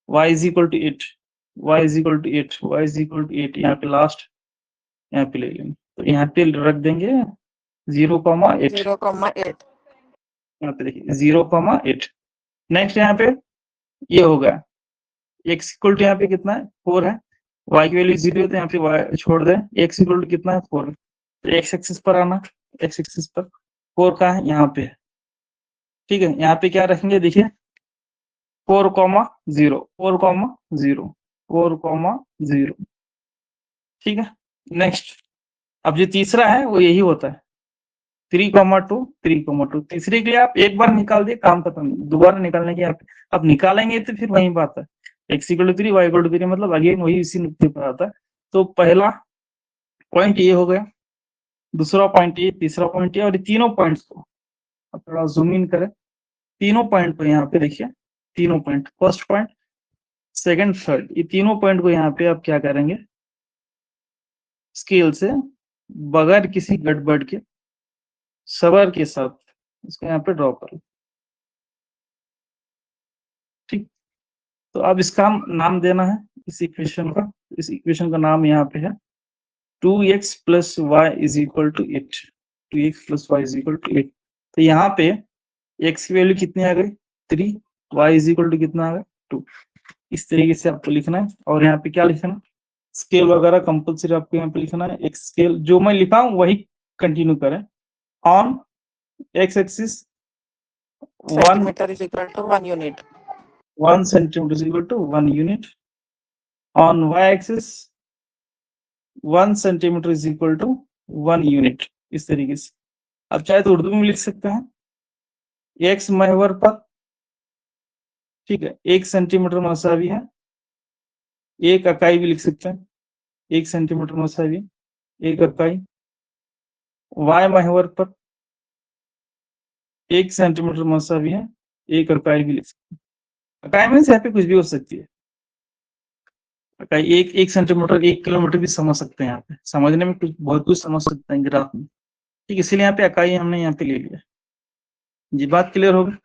y is equal to 8, y is equal to 8, y is equal to 8, यहाँ पे लास्ट यहाँ पे ले लेंगे, तो यहाँ पे रख देंगे 0,8,
0,8
यहाँ पे देखिए 0,8। नेक्स्ट यहाँ पे ये हो गया, x इक्वल टू यहाँ पे कितना है 4 है, y की वैल्यू 0 है, तो यहाँ पे y छोड़ दें, x इक्वल टू कितना है 4, तो x एक्सिस पर आना, x एक्सिस पर 4 का है यहाँ पे, ठीक है। यहाँ पे क्या रखेंगे, देखिए 4,0, 4,0, 4,0, ठीक है। नेक्स्ट अब जो तीसरा है वो यही होता है 3,2, 3,2, तीसरे के लिए आप एक बार निकाल दिए, काम खत्म, दोबारा निकालने की आप अब निकालेंगे तो फिर वही बात है, x equal to 3, y equal to 3, मतलब अगेन वही इसी नुक्ते पर आता है। तो पहला पॉइंट ये हो गया, दूसरा पॉइंट ये, तीसरा पॉइंट ये, और तीनों पॉइंट्स को अब थोड़ा जूम इन करें, तीनों पॉइंट को यहाँ पे देखिए, तीनों point, first point, second, third, ये तीनों पॉइंट को यहाँ पे आप क्या करेंगे, स्केल से बगैर किसी गड़बड़ के सबर के साथ इसको यहाँ पे ड्रॉ करो, ठीक। तो अब इसका नाम देना है इस इक्वेशन का, इस इक्वेशन का नाम यहाँ पे है 2x plus y is equal to 8, 2x plus y is equal to 8, तो यहाँ पे x की वैल्यू कितनी आ गई 3, y इज इक्वल टू कितना आ गया 2, इस तरीके से आपको लिखना है। और यहाँ पे क्या लिखना, स्केल वगैरह कंपलसरी आपको यहाँ पे लिखना है, एक स्केल जो मैं लिखा हूँ वही कंटिन्यू करें, on x axis 1
centimetre is equal to 1 unit,
1 centimetre is equal to 1 unit, on y axis 1 centimetre is equal to 1 unit, इस तरीके से आप चाहे तो उर्दू में लिख सकते हैं, x महवर पर, ठीक है, 1 सेंटीमीटर मसावी है, एक इकाई भी लिख सकते हैं, 1 सेंटीमीटर मसावी एक इकाई, y महवर पर 1 सेंटीमीटर मसावी है, एक इकाई भी लिख सकते हैं, इकाई में से यहाँ पे कुछ भी हो सकती है, एक 1 सेंटीमीटर 1 किलोमीटर भी समझ सकते हैं, यहाँ पे समझने में कुछ बहुत कुछ समझ सकते हैं ग्राफ में। ठीक, इसीलिए यहाँ पे इकाई हमने यहाँ पे ले लिया जी। बात क्लियर हो गई?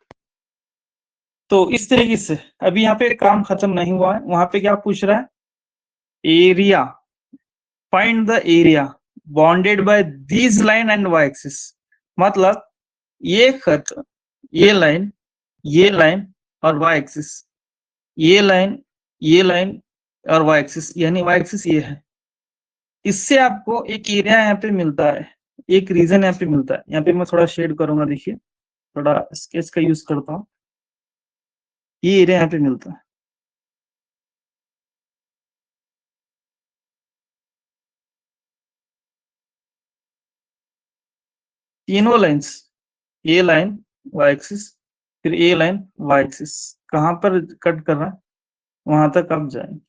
तो इस तरीके से अभी यहाँ पे काम खत्म नहीं हुआ है। वहां पे क्या पूछ रहा है, area, find the area bounded by this line and y axis. मतलब ये खत, ये लाइन और वाई एक्सिस, ये लाइन और वाई एक्सिस, यानी वाई एक्सिस ये है, इससे आपको एक एरिया यहाँ पे मिलता है, एक रीजन यहाँ पे मिलता है। यहाँ पे मैं थोड़ा शेड करूंगा, देखिए थोड़ा स्केच का यूज करता हूँ। ये एरिया यहाँ पे मिलता है, तीनों लाइंस, ये लाइन वाई एक्सिस, फिर ये लाइन वाई एक्सिस, कहाँ पर कट कर रहा है वहां तक आप जाएंगे।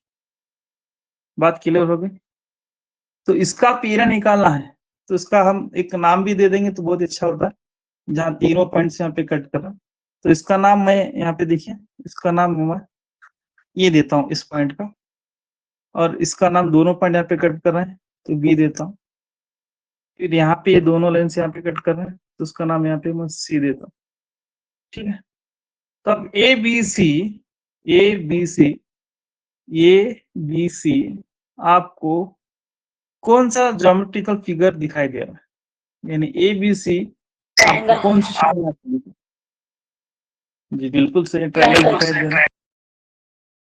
बात क्लियर हो गई? तो इसका एरिया निकालना है, तो इसका हम एक नाम भी दे देंगे तो बहुत अच्छा होता है, जहाँ तीनों पॉइंट्स यहाँ पे कट कर रहा है। तो इसका नाम मैं यहाँ पे देखिए, इसका नाम मैं ये देता हूँ इस पॉइंट का, और इसका नाम दोनों पॉइंट यहाँ पे कट कर रहे हैं तो बी देता हूँ। फिर यहाँ पे ये दोनों लाइन से यहाँ पे कट कर रहे हैं तो उसका नाम यहाँ पे मैं सी देता हूँ। ठीक है, तो अब ए बी सी आपको कौन सा ज्योमेट्रिकल फिगर दिखाई दे रहा है, यानी ए बी सी आपको कौन सी शेप में दिखाई? जी बिल्कुल सही, ट्रायंगल दिखाई दे रहा है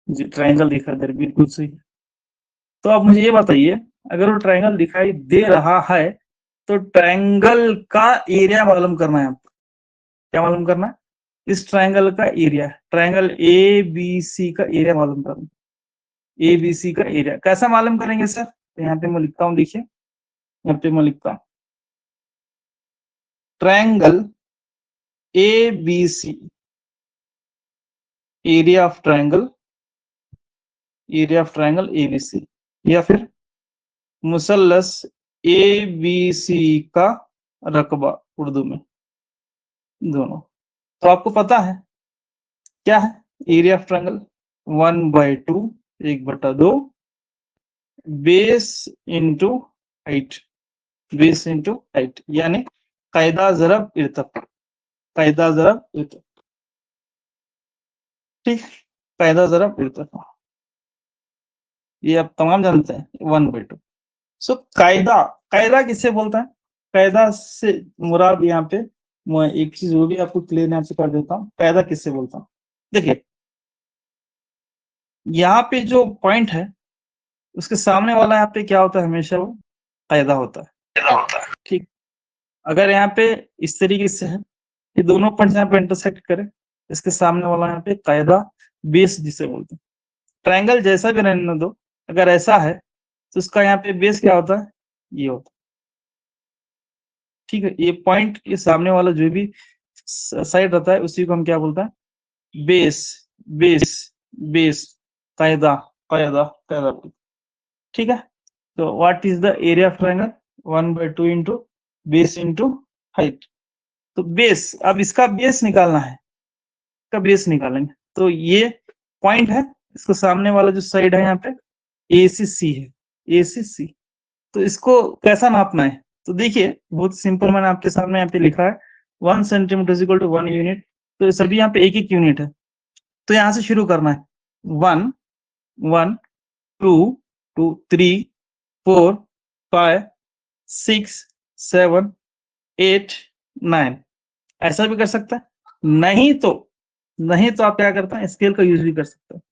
जी, ट्रायंगल दिखाई दे रहा है, बिल्कुल सही। तो आप मुझे ये बताइए, अगर वो ट्रायंगल दिखाई दे रहा है तो ट्रायंगल का एरिया मालूम करना है आपको। क्या मालूम करना है? इस ट्रायंगल का area, triangle A B C का एरिया मालूम करना। ए बी सी का एरिया कैसा मालूम करेंगे सर? तो यहाँ पे मैं लिखता हूँ, देखिए यहाँ पे मैं लिखता हूँ triangle A B C, area of triangle A B C, या फिर मुसल्लस ए बी सी का रकबा उर्दू में, दोनों। तो आपको पता है क्या है area of triangle? 1/2, 1/2 base into height, base into height, यानी कायदा ज़रब इर्तिफा, कायदा ज़रब इर्तिफा। ठीक, कायदा ज़रब इर्तिफा ये आप तमाम जानते हैं, 1/2। सो कायदा, कायदा किसे बोलता है? कायदा से मुराद यहाँ पे मैं एक चीज वो भी आपको क्लियर यहाँ पे कर देता हूँ, कायदा किससे बोलता हूँ। देखिए यहाँ पे जो पॉइंट है उसके सामने वाला यहाँ पे क्या होता है, हमेशा वो कायदा होता है। ठीक, अगर यहाँ पे इस तरीके से है, ये दोनों पॉइंट यहाँ पे इंटरसेक्ट करे, इसके सामने वाला यहाँ पे कायदा बेस जिसे बोलते हैं। ट्रायंगल जैसा भी रहने दो, अगर ऐसा है तो उसका यहाँ पे बेस क्या होता है, ये होता है। ठीक है, ये पॉइंट के सामने वाला जो भी साइड रहता है उसी को हम क्या बोलते हैं, बेस, बेस, बेस, कायदा, कायदा, कायदा। ठीक है, तो what is the area of triangle? 1/2 into base into height. तो बेस, अब इसका बेस निकालना है, इसका बेस निकालेंगे। तो ये पॉइंट है, इसको सामने वाला जो साइड है यहाँ पे ACC है, ACC। तो इसको कैसा नापना है? तो देखिए बहुत सिंपल, मैंने आपके सामने यहाँ पे लिखा है 1 centimetre is equal to 1 unit. तो सभी यहाँ पे एक एक यूनिट है, तो यहाँ से शुरू करना है। 1 1 2 2 3 4 5 6 7 8 9, ऐसा भी कर सकता है। नहीं तो आप क्या करते हैं, स्केल का यूज भी कर सकते हैं,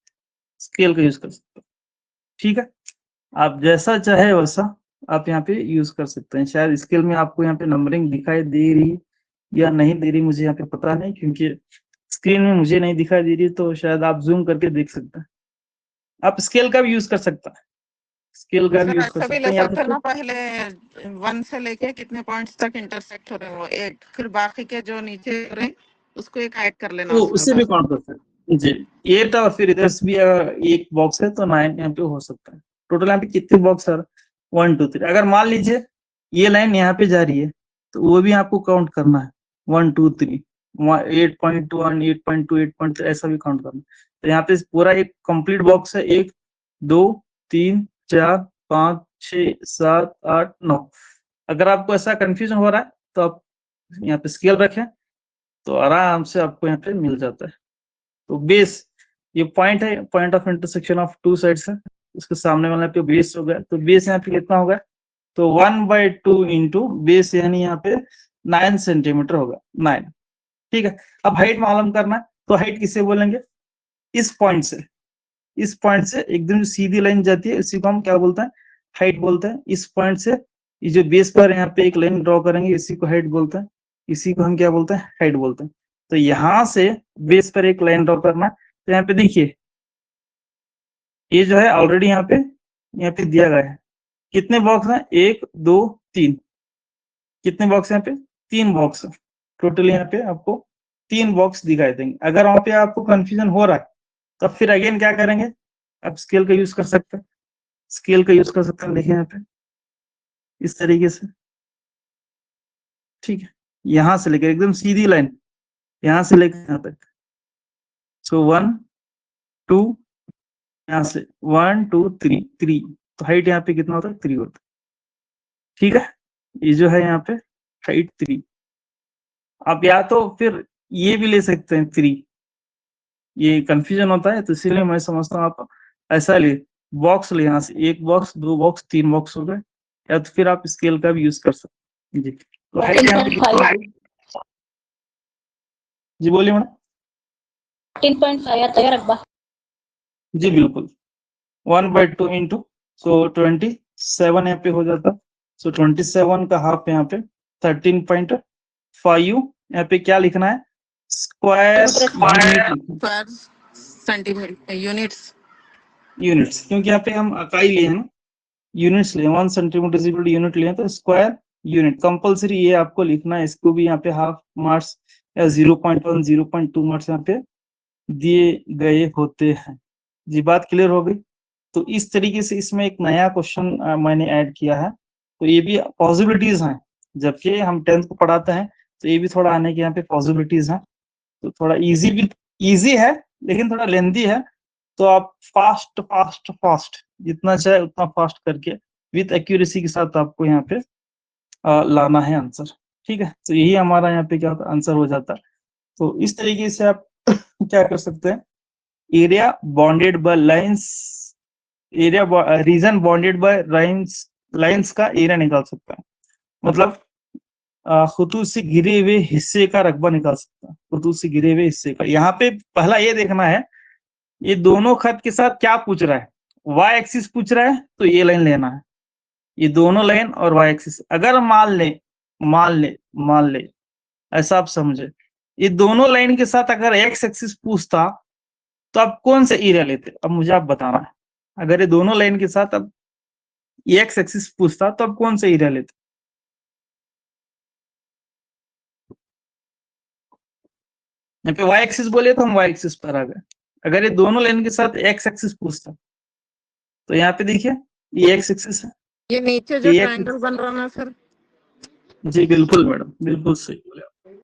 स्केल का यूज कर सकते हैं। ठीक है, आप जैसा चाहे वैसा आप यहाँ पे यूज कर सकते हैं। शायद स्केल में आपको यहाँ पे नंबरिंग दिखाई दे रही या नहीं दे रही मुझे यहाँ पे पता नहीं, क्योंकि स्क्रीन में मुझे नहीं दिखाई दे रही, तो शायद आप जूम करके देख सकते हैं। आप स्केल का भी यूज कर सकता है, स्केल का भी यूज कर
ऐसा भी
सकते
ले
हैं, या
सकते हैं
फिर
ना, पहले 1 से लेके कितने पॉइंट्स तक इंटरसेक्ट हो रहे हैं वो 8, फिर बाकी के जो नीचे हो रहे हैं उसको एक ऐड कर लेना
तो
उसमें
उससे भी
बस।
काउंट कर सकते हैं जी। 8 और फिर इधर से भी एक बॉक्स है तो 9 यहाँ पे हो सकता है। टोटल यहाँ पे कितने बॉक्स है? 1 2 3। अगर मान लीजिए ये लाइन यहाँ पे जा रही है तो वो भी आपको काउंट करना है, 1 2 3, 8.1 8.2 8.3 ऐसा भी काउंट करना है। तो यहाँ पे पूरा एक कंप्लीट बॉक्स है, 1 2 3 4 5 6 7 8 9। अगर आपको ऐसा कंफ्यूजन हो रहा है तो आप यहाँ पे स्केल रखें तो आराम से आपको यहाँ पे मिल जाता है। तो बेस ये पॉइंट है, point of intersection of two sides है, उसके सामने वाला पे बेस हो गया। तो बेस यहाँ पे कितना होगा, तो 1/2 इंटू बेस यानी यहाँ पे 9 सेंटीमीटर होगा, 9। ठीक है, अब हाइट मालूम करना है तो हाइट किसे बोलेंगे, इस पॉइंट से, इस पॉइंट से एकदम सीधी लाइन जाती है, इसी को हम क्या बोलते हैं, हाइट बोलते हैं। इस पॉइंट से ये जो बेस पर यहाँ पे एक लाइन ड्रॉ करेंगे, इसी को हाइट बोलते हैं, इसी को हम क्या बोलते हैं, हाइट बोलते हैं। तो यहाँ से बेस पर एक लाइन ड्रॉ करना है। तो यहाँ पे देखिए ये जो है ऑलरेडी यहाँ पे दिया गया है। कितने बॉक्स हैं, 1 2 3, कितने बॉक्स यहाँ पे, 3 बॉक्स है टोटल। यहाँ पे आपको 3 बॉक्स दिखाई देंगे। अगर वहां पे आपको कंफ्यूजन हो रहा है तो फिर अगेन क्या करेंगे, आप स्केल का यूज कर सकते हैं, स्केल का यूज कर सकते हैं। देखिए यहाँ पे इस तरीके से, ठीक है, यहां से लेकर एकदम सीधी लाइन, यहां से लेकर यहाँ तक। सो 1 2, यहाँ से 1 2 3 3, तो हाइट यहाँ पे कितना होता है, 3 होता है। ठीक है, ये जो है यहाँ पे हाइट 3। आप या तो फिर ये भी ले सकते हैं 3, ये कंफ्यूजन होता है तो इसीलिए मैं समझता हूँ आप ऐसा ले, बॉक्स ले, यहाँ से 1 बॉक्स 2 बॉक्स 3 बॉक्स हो गए, या तो फिर आप स्केल का भी यूज कर सकते हैं। जी तो हाइट यहाँ पे कितना, जी बोलिए मैडम।
13.5 आता है रकबा।
जी बिल्कुल, 1/2 इंटू, सो 27 यहाँ पे हो जाता। सो 27 का हाफ यहाँ पे 13.5। यहाँ पे क्या लिखना है, स्क्वायर
सेंटीमीटर यूनिट्स,
यूनिट्स, क्योंकि यहाँ पे हम इकाई लिए हैं ना, यूनिट्स लिए, 1 सेंटीमीटर इक्वल यूनिट लिए, तो स्क्वायर यूनिट कंपलसरी ये आपको लिखना है। इसको भी यहाँ पे हाफ मार्क्स या 0.1 0.2 मार्क्स यहाँ पे दिए गए होते हैं। जी बात क्लियर हो गई। तो इस तरीके से इसमें एक नया क्वेश्चन मैंने ऐड किया है। तो ये भी पॉसिबिलिटीज हैं, जबकि हम 10th को पढ़ाते हैं तो ये भी थोड़ा आने के यहाँ पे पॉसिबिलिटीज हैं। तो थोड़ा इजी भी, इजी है लेकिन थोड़ा लेंथी है। तो आप फास्ट फास्ट फास्ट जितना चाहे उतना फास्ट करके विथ एक्यूरेसी के साथ आपको यहाँ पे लाना है आंसर। ठीक है, तो यही हमारा यहाँ पे क्या होता है, आंसर हो जाता है। तो इस तरीके से आप क्या कर सकते हैं, area bounded by lines, area region bounded by lines का एरिया निकाल सकते हैं। मतलब खतूत से घिरे हुए हिस्से का रकबा निकाल सकता है, खतूत से घिरे हुए हिस्से का। यहाँ पे पहला ये देखना है ये दोनों खत के साथ क्या पूछ रहा है, वाई एक्सिस पूछ रहा है तो ये लाइन लेना है, ये दोनों लाइन और वाई एक्सिस। अगर मान ले ऐसा आप समझे, ये दोनों लाइन के साथ अगर एक्स एक्सिस पूछता तो आप कौन से एरिया लेते, अब मुझे आप बताना है। अगर ये दोनों लाइन के साथ अब एक्स एक्सिस पूछता तो आप कौन से एरिया लेते। यहाँ पे वाई एक्सिस बोले तो हम वाई एक्सिस पर आ गए। अगर ये दोनों लाइन के साथ एक्स एक्सिस पूछता तो यहाँ पे देखिए ये एक्स एक्सिस है,
ये नीचे जो
ये
ट्रायंगल बन रहा ना सर,
जी बिल्कुल मैडम, बिल्कुल सही बोले आप।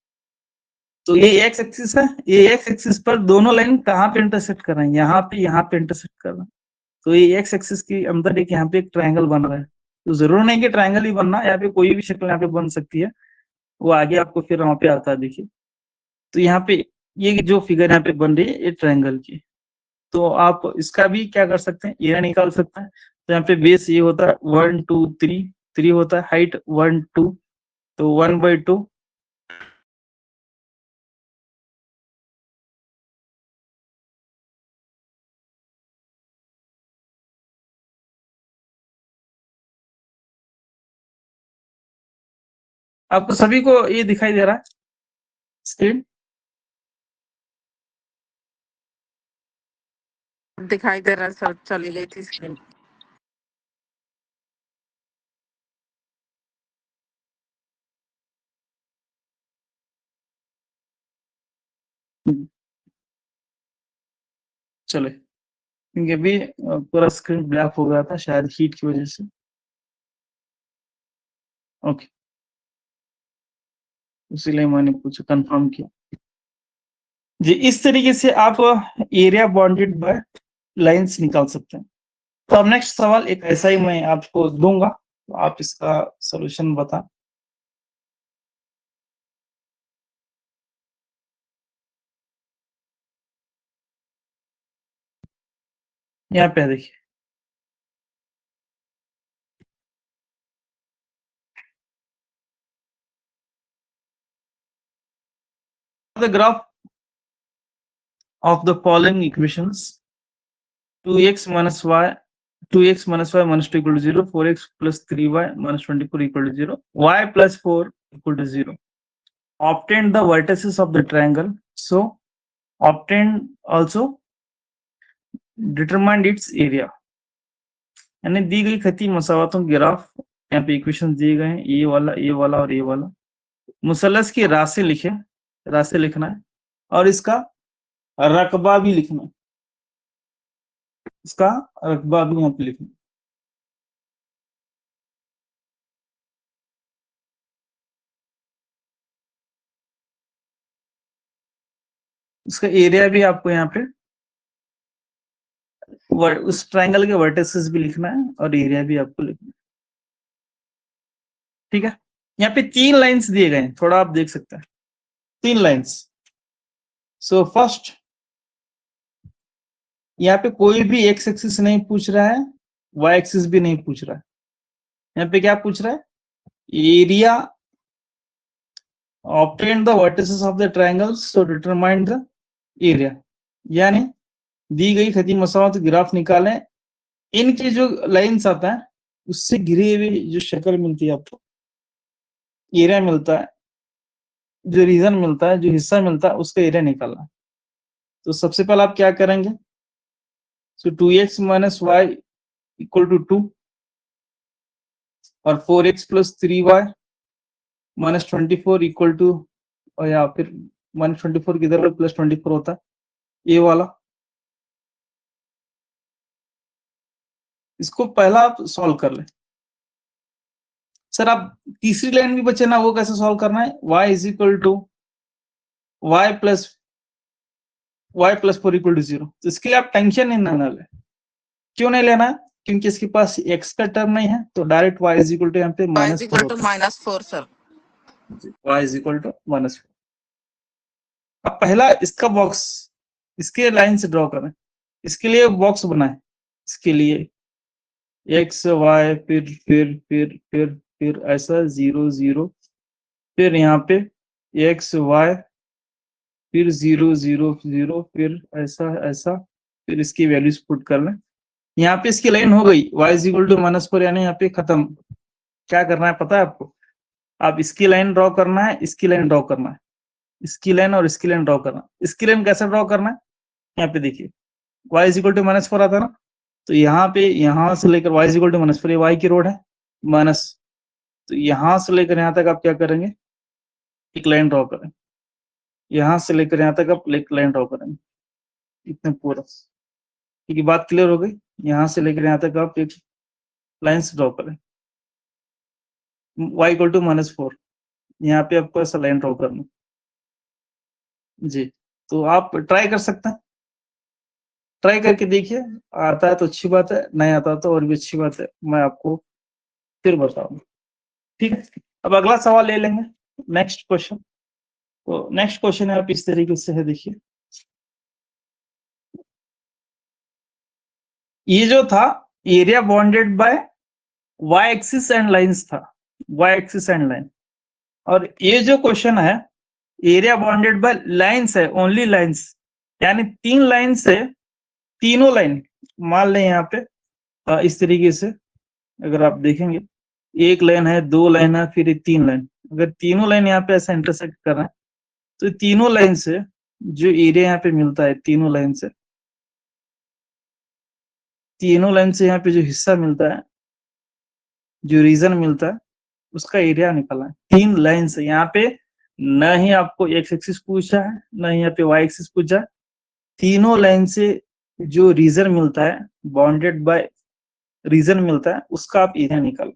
तो ये एक्स एक्सिस है, ये एक्स एक्सिस पर दोनों लाइन कहाँ पे इंटरसेक्ट कर रहे हैं, यहाँ पे इंटरसेक्ट कर रहे हैं। तो ये एक्स एक्सिस के अंदर एक यहाँ पे एक ट्रायंगल बन रहा है। तो जरूर नहीं कि ट्रायंगल ही बनना, यहाँ पे कोई भी शक्ल यहाँ पे बन सकती है, वो आगे आपको फिर वहां पे आता है। देखिए तो यहाँ पे ये जो फिगर यहाँ पे बन रही है ये ट्रायंगल की। तो आप इसका भी क्या कर सकते हैं, एरिया निकाल सकते हैं। तो यहाँ पे बेस ये होता है 1 2 3 होता है, हाइट 1 2, तो 1/2 आपको सभी को ये दिखाई दे रहा है स्क्रीन।
दिखाई दे रहा है सर, चली गई थी स्क्रीन।
चले, क्योंकि अभी पूरा स्क्रीन ब्लैक हो गया था शायद हीट की वजह से। ओके, इसीलिए मैंने कुछ कंफर्म किया। जी इस तरीके से आप एरिया बॉन्डेड बाय लाइंस निकाल सकते हैं। तो अब नेक्स्ट सवाल एक ऐसा ही मैं आपको दूंगा, तो आप इसका सॉल्यूशन बता। यहाँ पे देखिए, the graph of the following equations: 2x minus y, 2x minus y minus 2 equal to 0, 4x plus 3y minus 24 equal to 0, y plus 4 equal to 0. Obtain the vertices of the triangle. So obtain also determine its area. यानी दी गई खती मसावतों के graph, यहाँ पे equation दिए गए हैं, ये वाला और ये वाला। मुसल्लस की राशि लिखे, राशि लिखना है, और इसका रकबा भी लिखना है, इसका रकबा भी यहाँ पे लिखना है। इसका एरिया भी आपको यहाँ पे उस ट्रायंगल के वर्टिसेस भी लिखना है और एरिया भी आपको लिखना है। ठीक है, यहाँ पे 3 लाइंस दिए गए हैं, थोड़ा आप देख सकते हैं 3 लाइंस। सो फर्स्ट, यहाँ पे कोई भी एक्स एक्सिस नहीं पूछ रहा है, वाई एक्सिस भी नहीं पूछ रहा है। यहाँ पे क्या पूछ रहा है? Area, obtain the vertices of the triangles, so determine the area। यानी दी गई खती मसावत ग्राफ निकालें, इनके जो लाइंस आता है उससे घिरी हुई जो शक्ल मिलती है आपको, एरिया मिलता है, जो रीजन मिलता है, जो हिस्सा मिलता है, उसका एरिया निकालना है। तो सबसे पहले आप क्या करेंगे? सो 2x minus y equal to 2 और 4x plus 3y minus 24 equal to, और या फिर minus 24 किधर प्लस 24 होता है, ये वाला। इसको पहला आप सॉल्व कर ले। सर आप तीसरी लाइन भी बचे ना, वो कैसे सॉल्व करना है? y is equal to y plus 4 equal to 0। तो इसके लिए आप टेंशन नहीं लेना है। क्यों नहीं लेना है? क्योंकि इसके पास x का टर्म नहीं है, तो direct y is equal to यहाँ पे
y is equal to -4 sir.
y is equal to -4। अब पहला इसका बॉक्स, इसके लाइन से ड्रॉ करें, इसके लिए बॉक्स बनाए, इसके लिए x y फिर ऐसा 0 0, फिर यहाँ पे x y फिर 0 0 0, फिर ऐसा, फिर इसकी वैल्यूज पुट कर लें। यहाँ पे इसकी लाइन हो गई y इज इक्वल टू -4, यानी यहाँ पे खत्म। क्या करना है पता है आपको? आप इसकी लाइन ड्रॉ करना है, इसकी लाइन ड्रॉ करना है, इसकी लाइन और इसकी लाइन ड्रॉ करना है। इसकी लाइन कैसे ड्रॉ करना है? यहाँ पे देखिए y इज इक्वल टू -4 आता है ना, तो यहाँ पे, यहाँ से लेकर y इज इक्वल टू -4, ये y की रोड है माइनस, तो यहाँ से लेकर यहाँ तक आप क्या करेंगे? एक लाइन ड्रॉ करें। यहाँ से लेकर यहाँ तक आप एक लाइन ड्रॉ करेंगे, इतने पूरा। ठीक है, बात क्लियर हो गई? यहाँ से लेकर यहाँ तक आप एक लाइन्स ड्रॉ करें, y इक्वल टू -4, यहाँ पे आपको ऐसा लाइन ड्रॉ करना जी। तो आप ट्राई कर सकते हैं, ट्राई करके देखिए, आता है तो अच्छी बात है, नहीं आता तो और भी अच्छी बात है, मैं आपको फिर बताऊंगा। ठीक है, अब अगला सवाल ले लेंगे, नेक्स्ट क्वेश्चन। तो नेक्स्ट क्वेश्चन है आप इस तरीके से है, देखिए ये जो था area bounded by y axis and lines था, y एक्सिस एंड लाइन, और ये जो क्वेश्चन है एरिया बॉन्डेड बाय लाइंस है, ओनली लाइंस, यानी 3 लाइन से, तीनों लाइन मान लें यहाँ पे इस तरीके से, अगर आप देखेंगे एक लाइन है, 2 लाइन है, फिर 3 लाइन, अगर तीनों लाइन यहाँ पे ऐसा इंटरसेक्ट कर रहे हैं, तो तीनों लाइन से जो एरिया यहाँ पे मिलता है, तीनों लाइन से यहाँ पे जो हिस्सा मिलता है, जो रीजन मिलता है, उसका एरिया निकालना है 3 लाइन से। यहाँ पे न ही आपको एक्स एक्सिस पूछा है, न ही यहाँ पे वाई एक्सिस पूछा है, तीनों लाइन से जो रीजन मिलता है, बाउंडेड बाय रीजन मिलता है, उसका आप एरिया निकालना।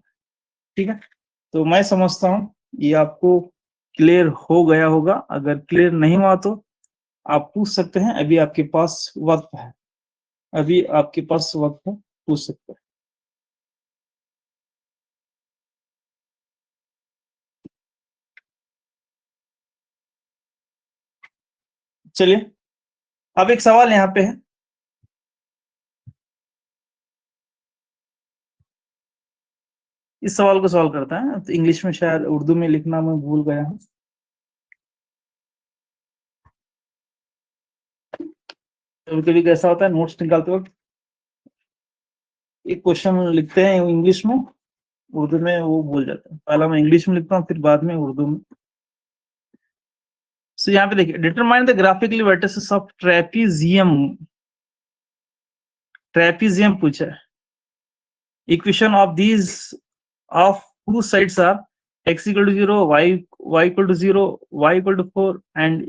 ठीक है, तो मैं समझता हूँ ये आपको क्लियर हो गया होगा। अगर क्लियर नहीं हुआ तो आप पूछ सकते हैं, अभी आपके पास वक्त है, अभी आपके पास वक्त है, पूछ सकते हैं। चलिए अब एक सवाल यहाँ पे है, इस सवाल को सॉल्व करते हैं। तो इंग्लिश में शायद, उर्दू में लिखना मैं भूल गया हूँ। कभी कभी कैसा होता है नोट्स निकालते वक्त एक क्वेश्चन लिखते हैं इंग्लिश में, उर्दू में वो भूल जाते हैं। पहला मैं इंग्लिश में लिखता हूँ, फिर बाद में उर्दू में। सो यहाँ पे देखिए, determine the graphically vertices of trapezium. Trapezium पूछा है। Equation of these of two sides are x equal to 0, y equal to 0, y equal to 4, and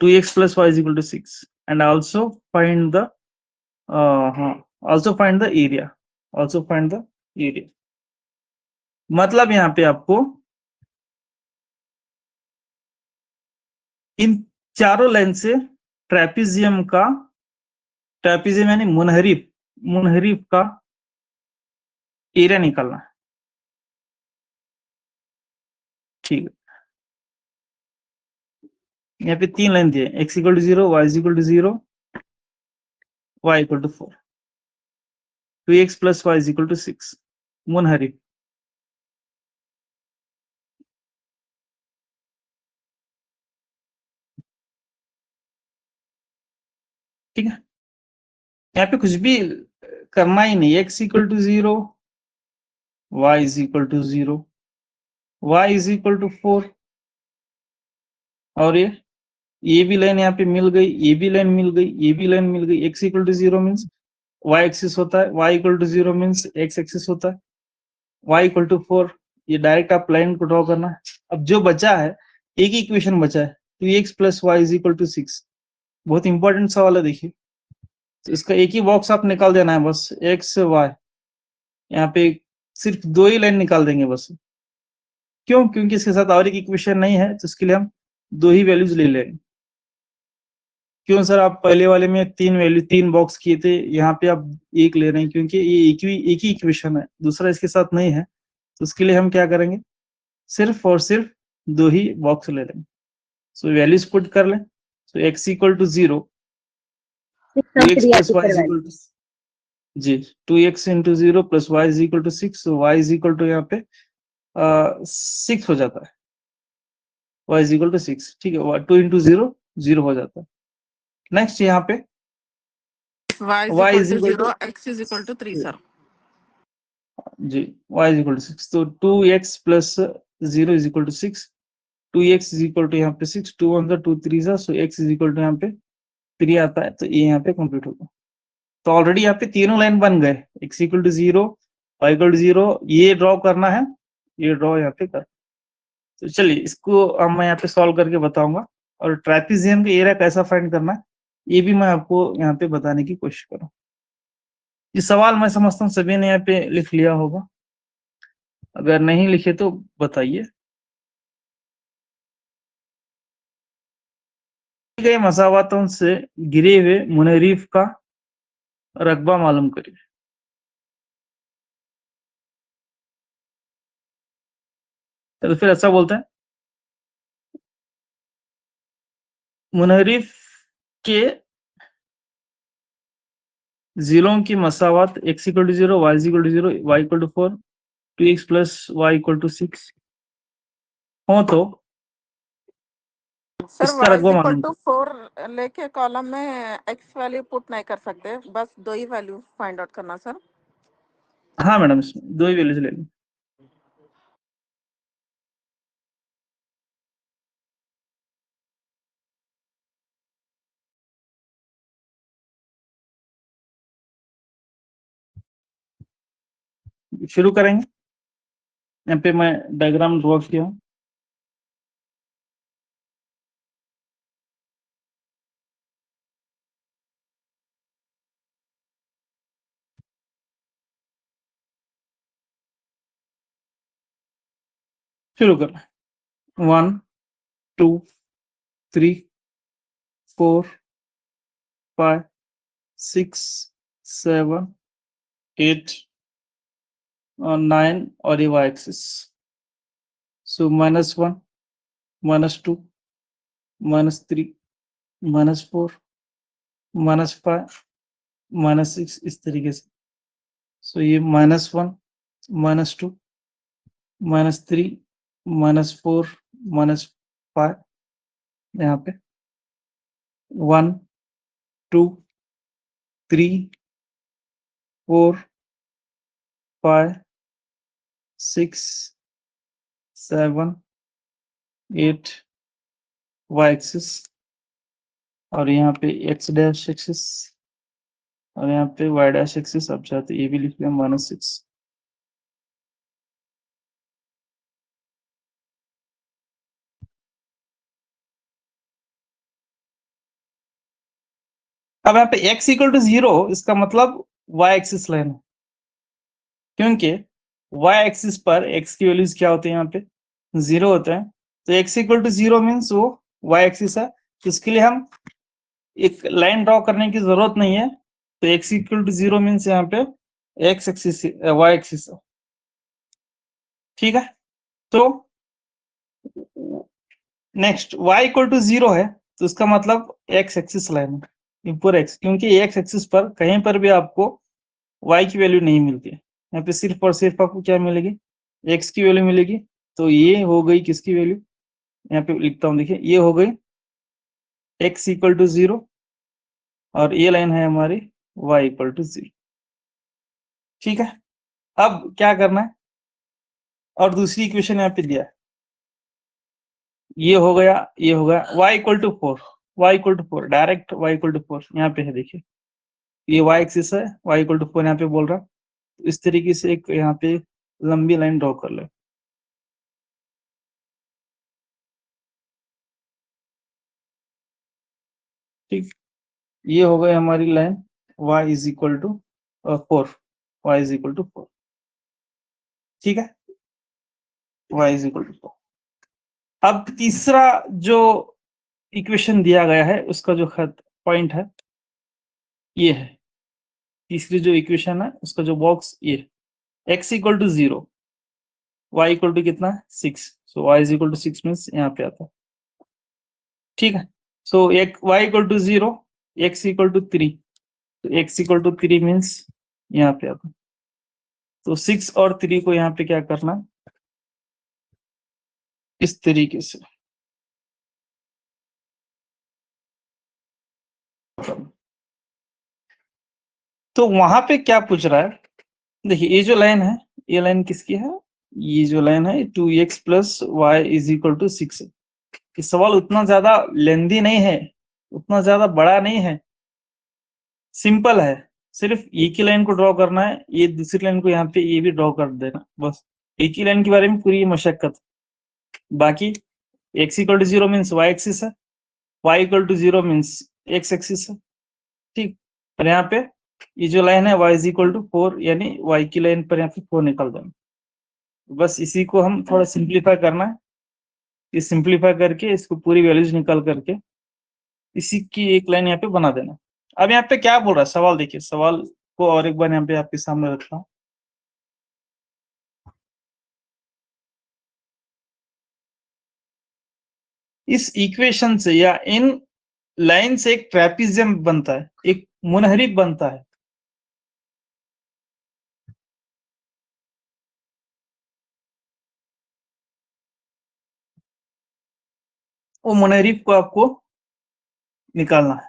2x plus y is equal to 6. And also find the area. Also find the area. मतलब यहाँ पे आपको इन चारों line से trapezium यानी मुनहरिफ का area निकालना है। ठीक है, यहाँ पे 3 लाइन दिए, x equal to 0, y is equal to 0, y equal to 4, 2x plus y is equal to 6, मुनहरिफ। ठीक है, यहाँ पे कुछ भी करना ही नहीं, x equal to 0, y is equal to 0, y is equal to 4, और ये भी लाइन यहाँ पे मिल गई, ये भी लाइन मिल गई, ये भी लाइन मिल गई। x equal to 0 means y axis होता है, y equal to 0 means x axis होता है, y equal to 4। ये डायरेक्ट आप लाइन को ड्रॉ करना है। अब जो बचा है, एक ही इक्वेशन बचा है, 2x plus y is equal to 6। बहुत इंपॉर्टेंट सवाल है, देखिए। तो इसका एक ही बॉक्स आप निकाल देना है बस, x y। यहाँ पे सिर्फ 2 ही लाइन निकाल देंगे बस। क्यों? क्योंकि इसके साथ और एक इक्वेशन नहीं है, तो इसके लिए हम 2 ही वैल्यूज ले लेंगे। क्यों सर, आप पहले वाले में 3 बॉक्स किए थे, यहाँ पे आप 1 ले रहे हैं क्योंकि ये एक ही इक्वेशन है, दूसरा इसके साथ नहीं है। तो उसके लिए हम क्या करेंगे, सिर्फ और सिर्फ 2 ही बॉक्स ले लेंगे। सो वैल्यूज पुट कर लें। सो x equal to 0, 2x plus y is equal to, ji, 2x into 0 plus y is equal to 6। so y is equal to यहाँ पे 6 हो जाता है, y is equal to 6। ठीक है, 2 into 0 0 हो जाता है। नेक्स्ट यहाँ पे
y is equal to 0, x is equal to 3 sir।
Ji, y is equal to 6, तो 2x plus 0 is equal to 6, 2x is equal to यहाँ पे 6, 2 1 2 3 so x is equal to यहाँ पे 3 आता है। तो ये यहाँ पे कंप्लीट होगा। तो ऑलरेडी यहाँ पे तीनों लाइन बन गए, x equal to 0, y equal to 0, ये ड्रॉ करना है, ये ड्रॉ यहाँ पे कर। तो चलिए इसको अब मैं यहाँ पे सॉल्व करके बताऊंगा, और ट्रेपीजियम का एरिया कैसा फाइंड करना है ये भी मैं आपको यहाँ पे बताने की कोशिश करूँ। ये सवाल मैं समझता हूँ सभी ने यहाँ पे लिख लिया होगा, अगर नहीं लिखे तो बताइए। गए मसावातों से गिरे हुए मुनहरिफ का रकबा मालूम करिए। तो फिर ऐसा बोलते हैं, मुनहरिफ के जिलों की मसावत x equal to 0, y equal to 0, y equal to 4, 2x plus y equal to 6 हो तो
सर
इसका
y
रकबा
इक्वल
मालूम।
टू 4 लेके कॉलम में x वैल्यू पुट नहीं कर सकते, बस 2 ही वैल्यू फाइंड आउट करना सर।
हाँ मैडम, इसमें 2 ही वैल्यूज ले लें। शुरू करेंगे। यहाँ पे मैं डायग्राम ड्रॉ किया हूँ। शुरू कर 1 2 3 4 5 6 7 8 और 9 और ये y एक्सिस। सो -1 -2 -3 -4 -5 -6 इस तरीके से। सो ये -1 -2 -3 -4 -5 यहाँ पे 1 2 3 4 5 6 7 8 y एक्सिस और यहाँ पे x डैश एक्सिस और यहाँ पे y डैश एक्सिस। अब चाहते ये भी लिख लिया -6। अब यहाँ पे x इक्वल टू 0 इसका मतलब y एक्सिस लाइन है, क्योंकि y एक्सिस पर x की वैल्यूज क्या होते हैं यहाँ पे 0 होते हैं। तो x इक्वल टू 0 मीन्स वो y एक्सिस है। तो इसके लिए हम एक लाइन ड्रॉ करने की जरूरत नहीं है। तो x इक्वल टू 0 मीन्स यहाँ पे x एक्सिस y एक्सिस है। ठीक है, तो नेक्स्ट y इक्वल टू 0 है तो इसका मतलब x एक्सिस लाइन है, ऊपर x, क्योंकि x एक्सिस पर कहीं पर भी आपको y की वैल्यू नहीं मिलती है। यहाँ पे सिर्फ और सिर्फ आपको क्या मिलेगी, x की वैल्यू मिलेगी। तो ये हो गई किसकी वैल्यू, यहाँ पे लिखता हूँ, देखिए ये हो गई x इक्वल टू 0 और ये लाइन है हमारी y इक्वल टू 0। ठीक है, अब क्या करना है, और दूसरी इक्वेशन यहाँ पे दिया है, ये हो गया, ये हो गया y equal to 4, y equal to 4, direct y equal to 4 यहाँ पे है। देखिए ये y एक्सिस है, y इक्वल टू 4 यहाँ पे बोल रहा। इस तरीके से एक यहाँ पे लंबी लाइन ड्रॉ कर ले। ठीक, ये हो गई हमारी line y is equal to 4, y is equal to 4। ठीक है, y इज इक्वल टू 4। अब तीसरा जो इक्वेशन दिया गया है उसका जो पॉइंट है ये है, तीसरी जो इक्वेशन है उसका जो बॉक्स ये x equal to 0, y equal to कितना 6। So y is equal to 6 means यहाँ पे आता है। ठीक है, सो एक y equal to 0, x equal to 3, तो x इक्वल टू 3 मीन्स यहाँ पे आता है। तो 6 और 3 को यहाँ पे क्या करना है, इस तरीके से तो वहां पे क्या पूछ रहा है, देखिए ये जो लाइन है ये लाइन किसकी है, ये जो लाइन है 2x plus y is equal to 6 है। ये सवाल उतना ज्यादा लेंदी नहीं है, उतना ज्यादा बड़ा नहीं है, सिंपल है। सिर्फ एक ही लाइन को ड्रॉ करना है, ये दूसरी लाइन को यहाँ पे ये भी ड्रॉ कर देना, बस एक ही लाइन के बारे में पूरी मशक्कत। बाकी x equal to 0 means y axis है, y equal to 0 means x axis है। ठीक, और यहाँ पे ये जो लाइन है y इज इक्वल टू 4, यानी y की लाइन पर यहाँ पे 4 निकल देना। बस इसी को हम थोड़ा सिंप्लीफाई करना है, ये सिंप्लीफाई करके इसको पूरी वैल्यूज निकाल करके इसी की एक लाइन यहाँ पे बना देना। अब यहाँ पे क्या बोल रहा है सवाल, देखिए सवाल को और एक बार यहाँ पे आपके सामने रखता हूँ। इस इक्वेशन से या इन लाइन से एक ट्रेपिजियम बनता है, एक मुनहरिफ बनता है। वो मुनहरिफ को आपको निकालना है।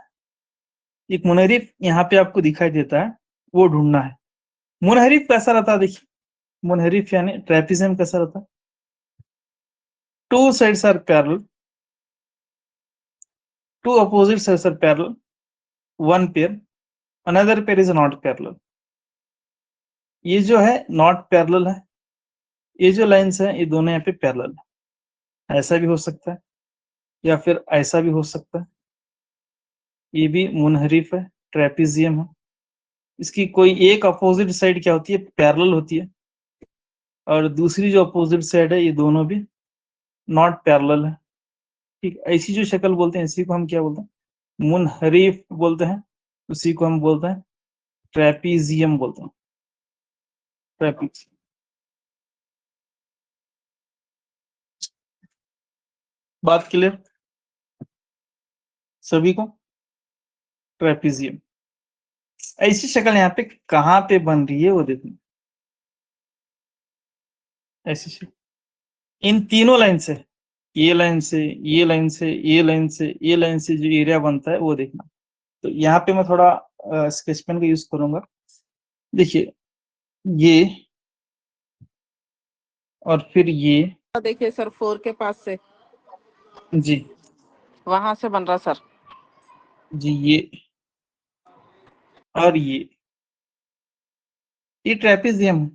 एक मुनहरिफ यहाँ पे आपको दिखाई देता है, वो ढूंढना है। मुनहरिफ कैसा रहता है, देखिए मुनहरिफ यानी ट्रेपिजियम कैसा रहता है, two sides are parallel, two opposite sides are parallel, one pair, another pair is not parallel। ये जो है नॉट पैरेलल है, ये जो लाइंस है ये दोनों यहाँ पे पैरेलल है। ऐसा भी हो सकता है या फिर ऐसा भी हो सकता है। ये भी मुनहरिफ है, ट्रेपिजियम है। इसकी कोई एक अपोजिट साइड क्या होती है, पैरेलल होती है, और दूसरी जो अपोजिट साइड है ये दोनों भी नॉट पैरेलल है। ठीक, ऐसी जो शक्ल बोलते हैं इसी को हम क्या बोलते हैं, मुनहरिफ बोलते हैं। उसी को हम बोलते हैं ट्रेपिजियम बोलते हैं। ट्रेपीज। बात क्लियर सभी को? ट्रेपीजियम ऐसी शक्ल यहाँ पे कहाँ पे बन रही है वो देखना, ऐसी शक्ल इन तीनों लाइन से, ये लाइन से, ये लाइन से, ये लाइन से, ये लाइन से जो एरिया बनता है वो देखना। तो यहाँ पे मैं थोड़ा स्केच पेन का यूज करूंगा। देखिए ये और फिर ये,
देखिए सर 4 के पास से
जी
वहां से बन रहा सर।
जी, ये और ये ट्रेपीजियम है,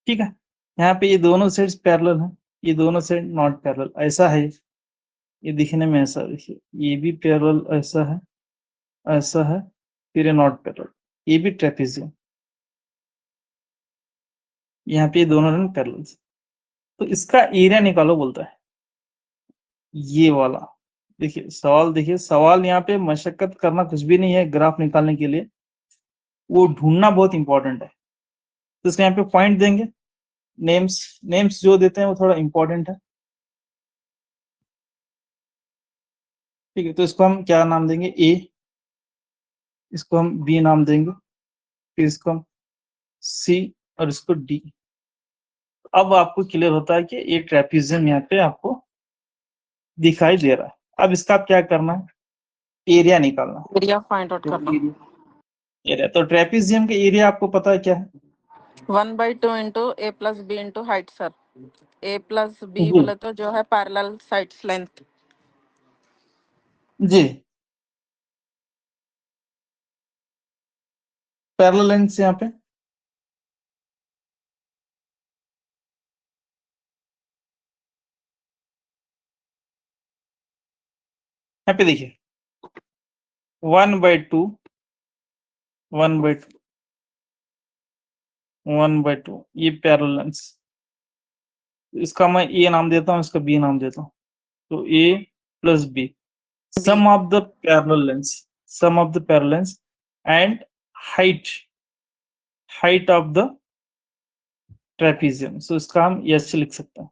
ठीक है। यहाँ पे ये दोनों साइड्स पैरेलल हैं, ये दोनों साइड नॉट पैरेलल, ऐसा है ये दिखने में, ऐसा देखिए ये भी पैरेलल ऐसा है, ऐसा है, फिर ये नॉट पैरेलल, ये भी ट्रेपीजियम, यहाँ पे ये दोनों रंग पैरेलल। तो इसका एरिया निकालो बोलता है ये वाला। देखिए सवाल यहाँ पे मशक्कत करना कुछ भी नहीं है ग्राफ निकालने के लिए, वो ढूंढना बहुत इंपॉर्टेंट है। तो इसमें यहाँ पे पॉइंट देंगे, नेम्स जो देते हैं वो थोड़ा इंपॉर्टेंट है, ठीक है। तो इसको हम क्या नाम देंगे, ए, इसको हम बी नाम देंगे, फिर इसको हम सी और इसको डी। अब आपको क्लियर होता है कि ये ट्रेपीजियम यहाँ पे आपको दिखाई दे रहा है। अब इसका क्या करना है, एरिया निकालना है।
एरिया फाइंड आउट करना।
एरिया, तो ट्रेपीजियम के एरिया आपको पता है क्या है?
1/2 into A plus B into height sir. A plus B
जी
बोले तो जो है पैरेलल साइड्स लेंथ।
जी, पैरेलल लेंथ यहाँ पे यहाँ पे देखिए 1/2 1/2 1/2 ये पैरेलल लेंथ, इसका मैं ए नाम देता हूँ, इसका बी नाम देता हूँ। तो A plus B, sum of the parallel length, sum of the parallel length and height of the trapezium. So इसका हम यस से लिख सकते हैं।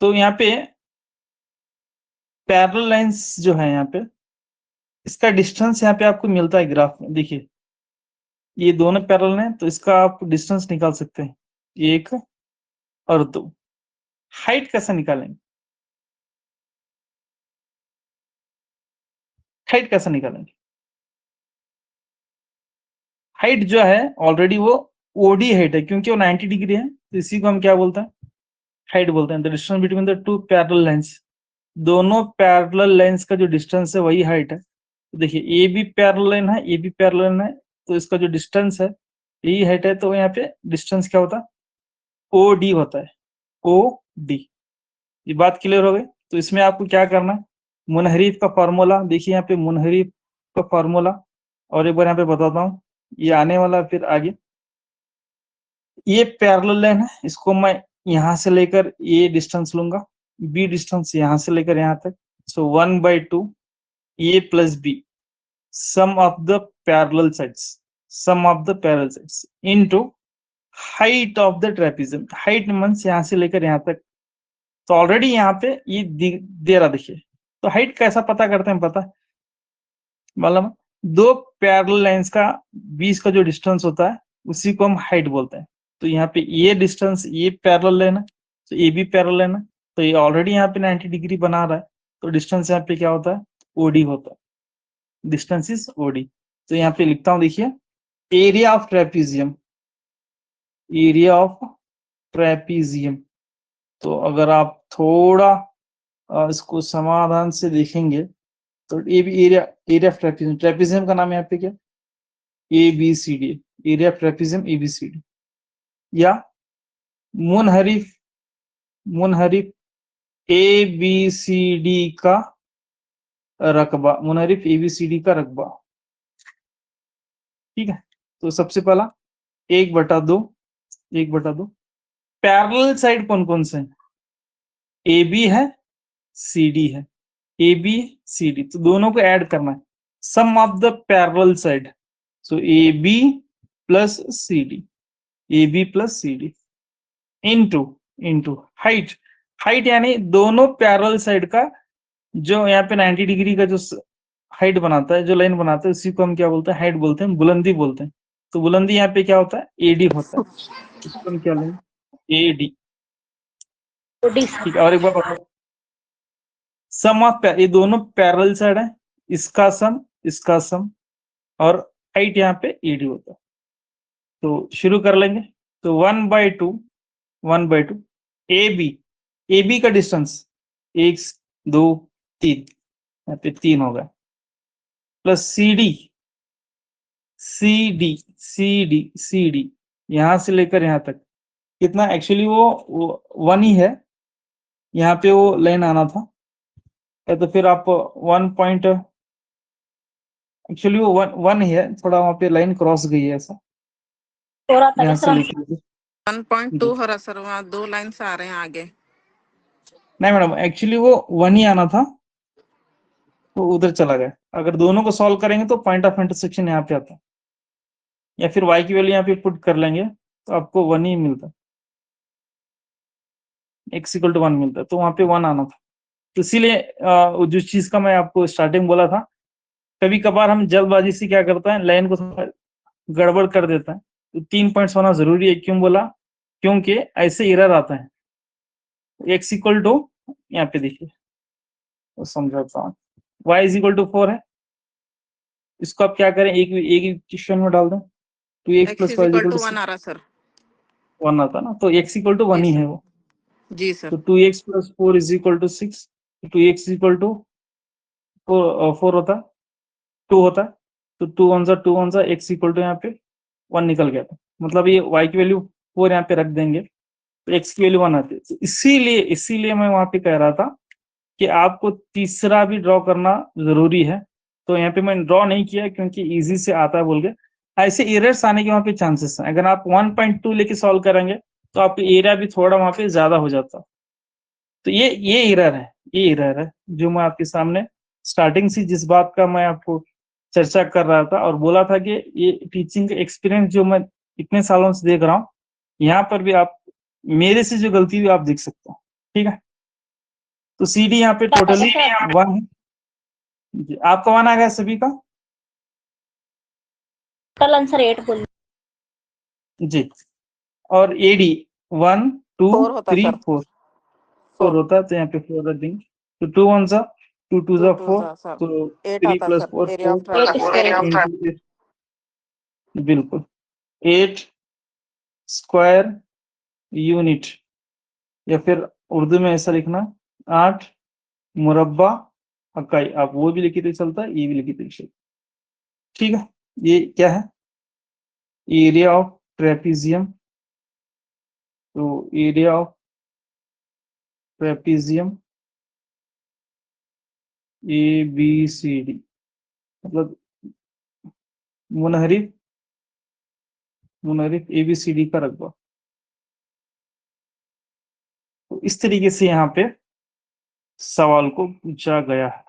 तो यहाँ पे पैरेलल लाइंस जो है यहाँ पे, इसका डिस्टेंस यहाँ पे आपको मिलता है ग्राफ में। देखिए ये दोनों पैरेलल हैं तो इसका आप डिस्टेंस निकाल सकते हैं, 1 और 2। हाइट कैसे निकालेंगे, हाइट कैसे निकालेंगे? हाइट जो है ऑलरेडी वो ओडी हाइट है, क्योंकि वो 90 डिग्री है, तो इसी को हम क्या बोलते हैं, हाइट बोलते हैं। The distance between the two parallel lines, दोनों पैरेलल लाइंस का जो डिस्टेंस है वही हाइट है। तो देखिए ये भी पैरेलल लाइन है, ये भी पैरेलल लाइन है, तो इसका जो डिस्टेंस है यही हाइट है। तो यहाँ पे डिस्टेंस क्या होता है, ओ डी होता है, ओ डी। ये बात क्लियर हो गई? तो इसमें आपको क्या करना है, मुनहरीफ का फॉर्मूला देखिए, यहाँ पे मुनहरीफ का फॉर्मूला, और एक बार यहाँ पे बताता हूँ, ये आने वाला फिर आगे। ये पैरेलल लाइन है, इसको मैं यहाँ से लेकर ये डिस्टेंस लूंगा, बी डिस्टेंस यहाँ से लेकर यहाँ तक। So 1/2 A plus B, sum of the parallel sides, sum of the parallel sides into height of the trapezium. Height means यहाँ से लेकर यहाँ तक। तो ऑलरेडी यहाँ पे ये दे रहा, देखिए। तो हाइट कैसा पता करते हैं, पता है? मतलब दो पैरेलल लाइंस का बीच का जो डिस्टेंस होता है उसी को हम हाइट बोलते हैं। तो यहाँ पे ये डिस्टेंस, ये पैरेलल लाइन है, तो ये भी पैरेलल लाइन है, तो ये ऑलरेडी यहाँ पे 90 डिग्री बना रहा है, तो डिस्टेंस यहाँ पे क्या होता है, ओडी होता है, डिस्टेंस इज ओडी। तो यहाँ पे लिखता हूँ, देखिए area of trapezium, area of trapezium. तो अगर आप थोड़ा इसको समाधान से देखेंगे तो ये भी एरिया ऑफ ट्रेपीजियम, ट्रेपीजियम का नाम यहाँ पे क्या, ABCD, area of trapezium ABCD, या मुनहरिफ ABCD का रकबा, मुनहरिफ ABCD का रकबा, ठीक है। तो सबसे पहला 1/2, 1/2 पैरेलल साइड कौन कौन से हैं, AB है, CD है, ABCD, तो दोनों को ऐड करना है, sum of the parallel side. So AB plus C D, A B plus C D into height. Height यानी दोनों पैरेलल साइड का जो यहाँ पे 90 डिग्री का जो हाइट बनाता है, जो लाइन बनाता है, उसी को हम क्या बोलते हैं? हाइट बोलते हैं, बुलंदी बोलते हैं। तो बुलंदी यहाँ पे क्या होता है? एडी होता है। इसको हम क्या लेंगे? एडी। ठीक है, और एक बार बताओ, सम ऑफ, ये दोनों पैरेलल साइड है, इसका सम और हाइट यहाँ पे एडी होता है। तो शुरू कर लेंगे। तो 1/2 ए बी का डिस्टेंस 1 2 3, यहाँ पे 3 होगा, प्लस सी डी यहां से लेकर यहां तक कितना? एक्चुअली वो 1 ही है, यहाँ पे वो लाइन आना था, या तो फिर आप 1 पॉइंट, एक्चुअली वो 1 ही है, थोड़ा वहां पे लाइन क्रॉस गई है ऐसा, यहाँ से लेकर
1.2 हो रहा सर, वहाँ 2 लाइन्स आ रहे हैं आगे।
नहीं मैडम, एक्चुअली वो 1 ही आना था, तो उधर चला गया। अगर दोनों को सॉल्व करेंगे तो पॉइंट ऑफ इंटरसेक्शन यहाँ पे आता है, या फिर y की वैल्यू यहाँ पे पुट कर लेंगे तो आपको 1 ही मिलता है, x = 1 मिलता है, तो वहां पे 1 आना था। तो इसीलिए जो चीज का मैं आपको स्टार्टिंग बोला था, कभी कभार हम जल्दबाजी से क्या करते हैं, लाइन को थोड़ा गड़बड़ कर देता है। तो 3 पॉइंट्स होना जरूरी है। क्यों बोला? क्योंकि ऐसे एरर आता है। x = यहाँ पे देखिए, तो समझाता हूँ, y = 4 है, इसको आप क्या करें, एक ही क्वेश्चन में डाल दें, 2x
x
+ y =
1 आ रहा सर।
1 आता ना, तो x = 1 ही है वो।
जी सर।
तो 2x + 4 = 6, 2x = 4 होता, 2 होता, तो 2 1 सा 2 1 सा, x = यहाँ पे 1 निकल गया था, मतलब ये y की वैल्यू 4 यहाँ पे रख देंगे तो x की वैल्यू 1 आती है। तो इसीलिए मैं वहां पे कह रहा था कि आपको तीसरा भी ड्रॉ करना जरूरी है। तो यहाँ पे मैंने ड्रॉ नहीं किया क्योंकि इजी से आता है बोल के, ऐसे एरर्स आने के वहां पे चांसेस हैं। अगर आप 1.2 लेके सॉल्व करेंगे तो आपका एरिया भी थोड़ा वहां पे ज्यादा हो जाता। तो ये एरर है जो मैं आपके सामने स्टार्टिंग से जिस बात का मैं आपको चर्चा कर रहा था और बोला था कि ये टीचिंग का एक्सपीरियंस जो मैं इतने सालों से देख रहा हूँ, यहाँ पर भी आप मेरे से जो गलती भी आप देख सकते हो। ठीक है, तो सी डी यहाँ पे टोटली 1 है। जी, आपका 1 आ गया सभी का?
कल आंसर 8 बोल।
जी, और एडी 1 2
4 होता
3
सर।
4 होता है, तो यहाँ पे 4 रख देंगे। तो 2 1 सा 2 2 सा 4,
सर
तो
8
3
आता
+
सर,
4
एरिया ऑफ
4
ट्रायंगल।
बिल्कुल 8 स्क्वायर यूनिट, या फिर उर्दू में ऐसा लिखना 8 मुरब्बा इकाई। आप वो भी लिखी तो चलता है, ये भी लिखी तो चलता। ठीक है, ये क्या है? Area of trapezium. तो एरिया ऑफ ट्रेपीजियम ABCD मतलब मुनहरिफ ABCD का रकबा। तो इस तरीके से यहाँ पे सवाल को पूछा गया है।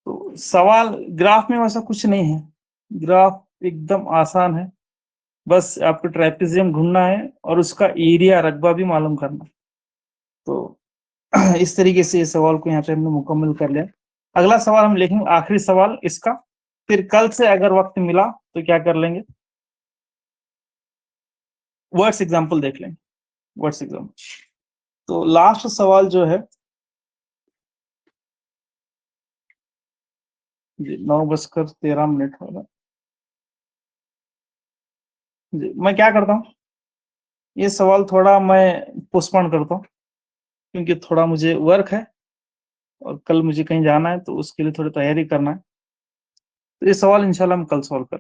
तो सवाल ग्राफ में वैसा कुछ नहीं है, ग्राफ एकदम आसान है, बस आपको ट्रेपीजियम ढूंढना है और उसका एरिया रकबा भी मालूम करना। तो इस तरीके से इस सवाल को यहाँ पे हमने मुकम्मल कर लिया। अगला सवाल हम लिखेंगे, आखिरी सवाल इसका, फिर कल से अगर वक्त मिला तो क्या कर लेंगे, वर्ड्स एग्जाम्पल देख लेंगे, वर्ड्स एग्जाम्पल। तो लास्ट सवाल जो है जी, 9:13 होगा जी। मैं क्या करता हूँ, ये सवाल थोड़ा मैं पोस्टपोन करता हूँ क्योंकि थोड़ा मुझे वर्क है और कल मुझे कहीं जाना है, तो उसके लिए थोड़ी तैयारी करना है। तो ये सवाल इंशाल्लाह हम कल सॉल्व कर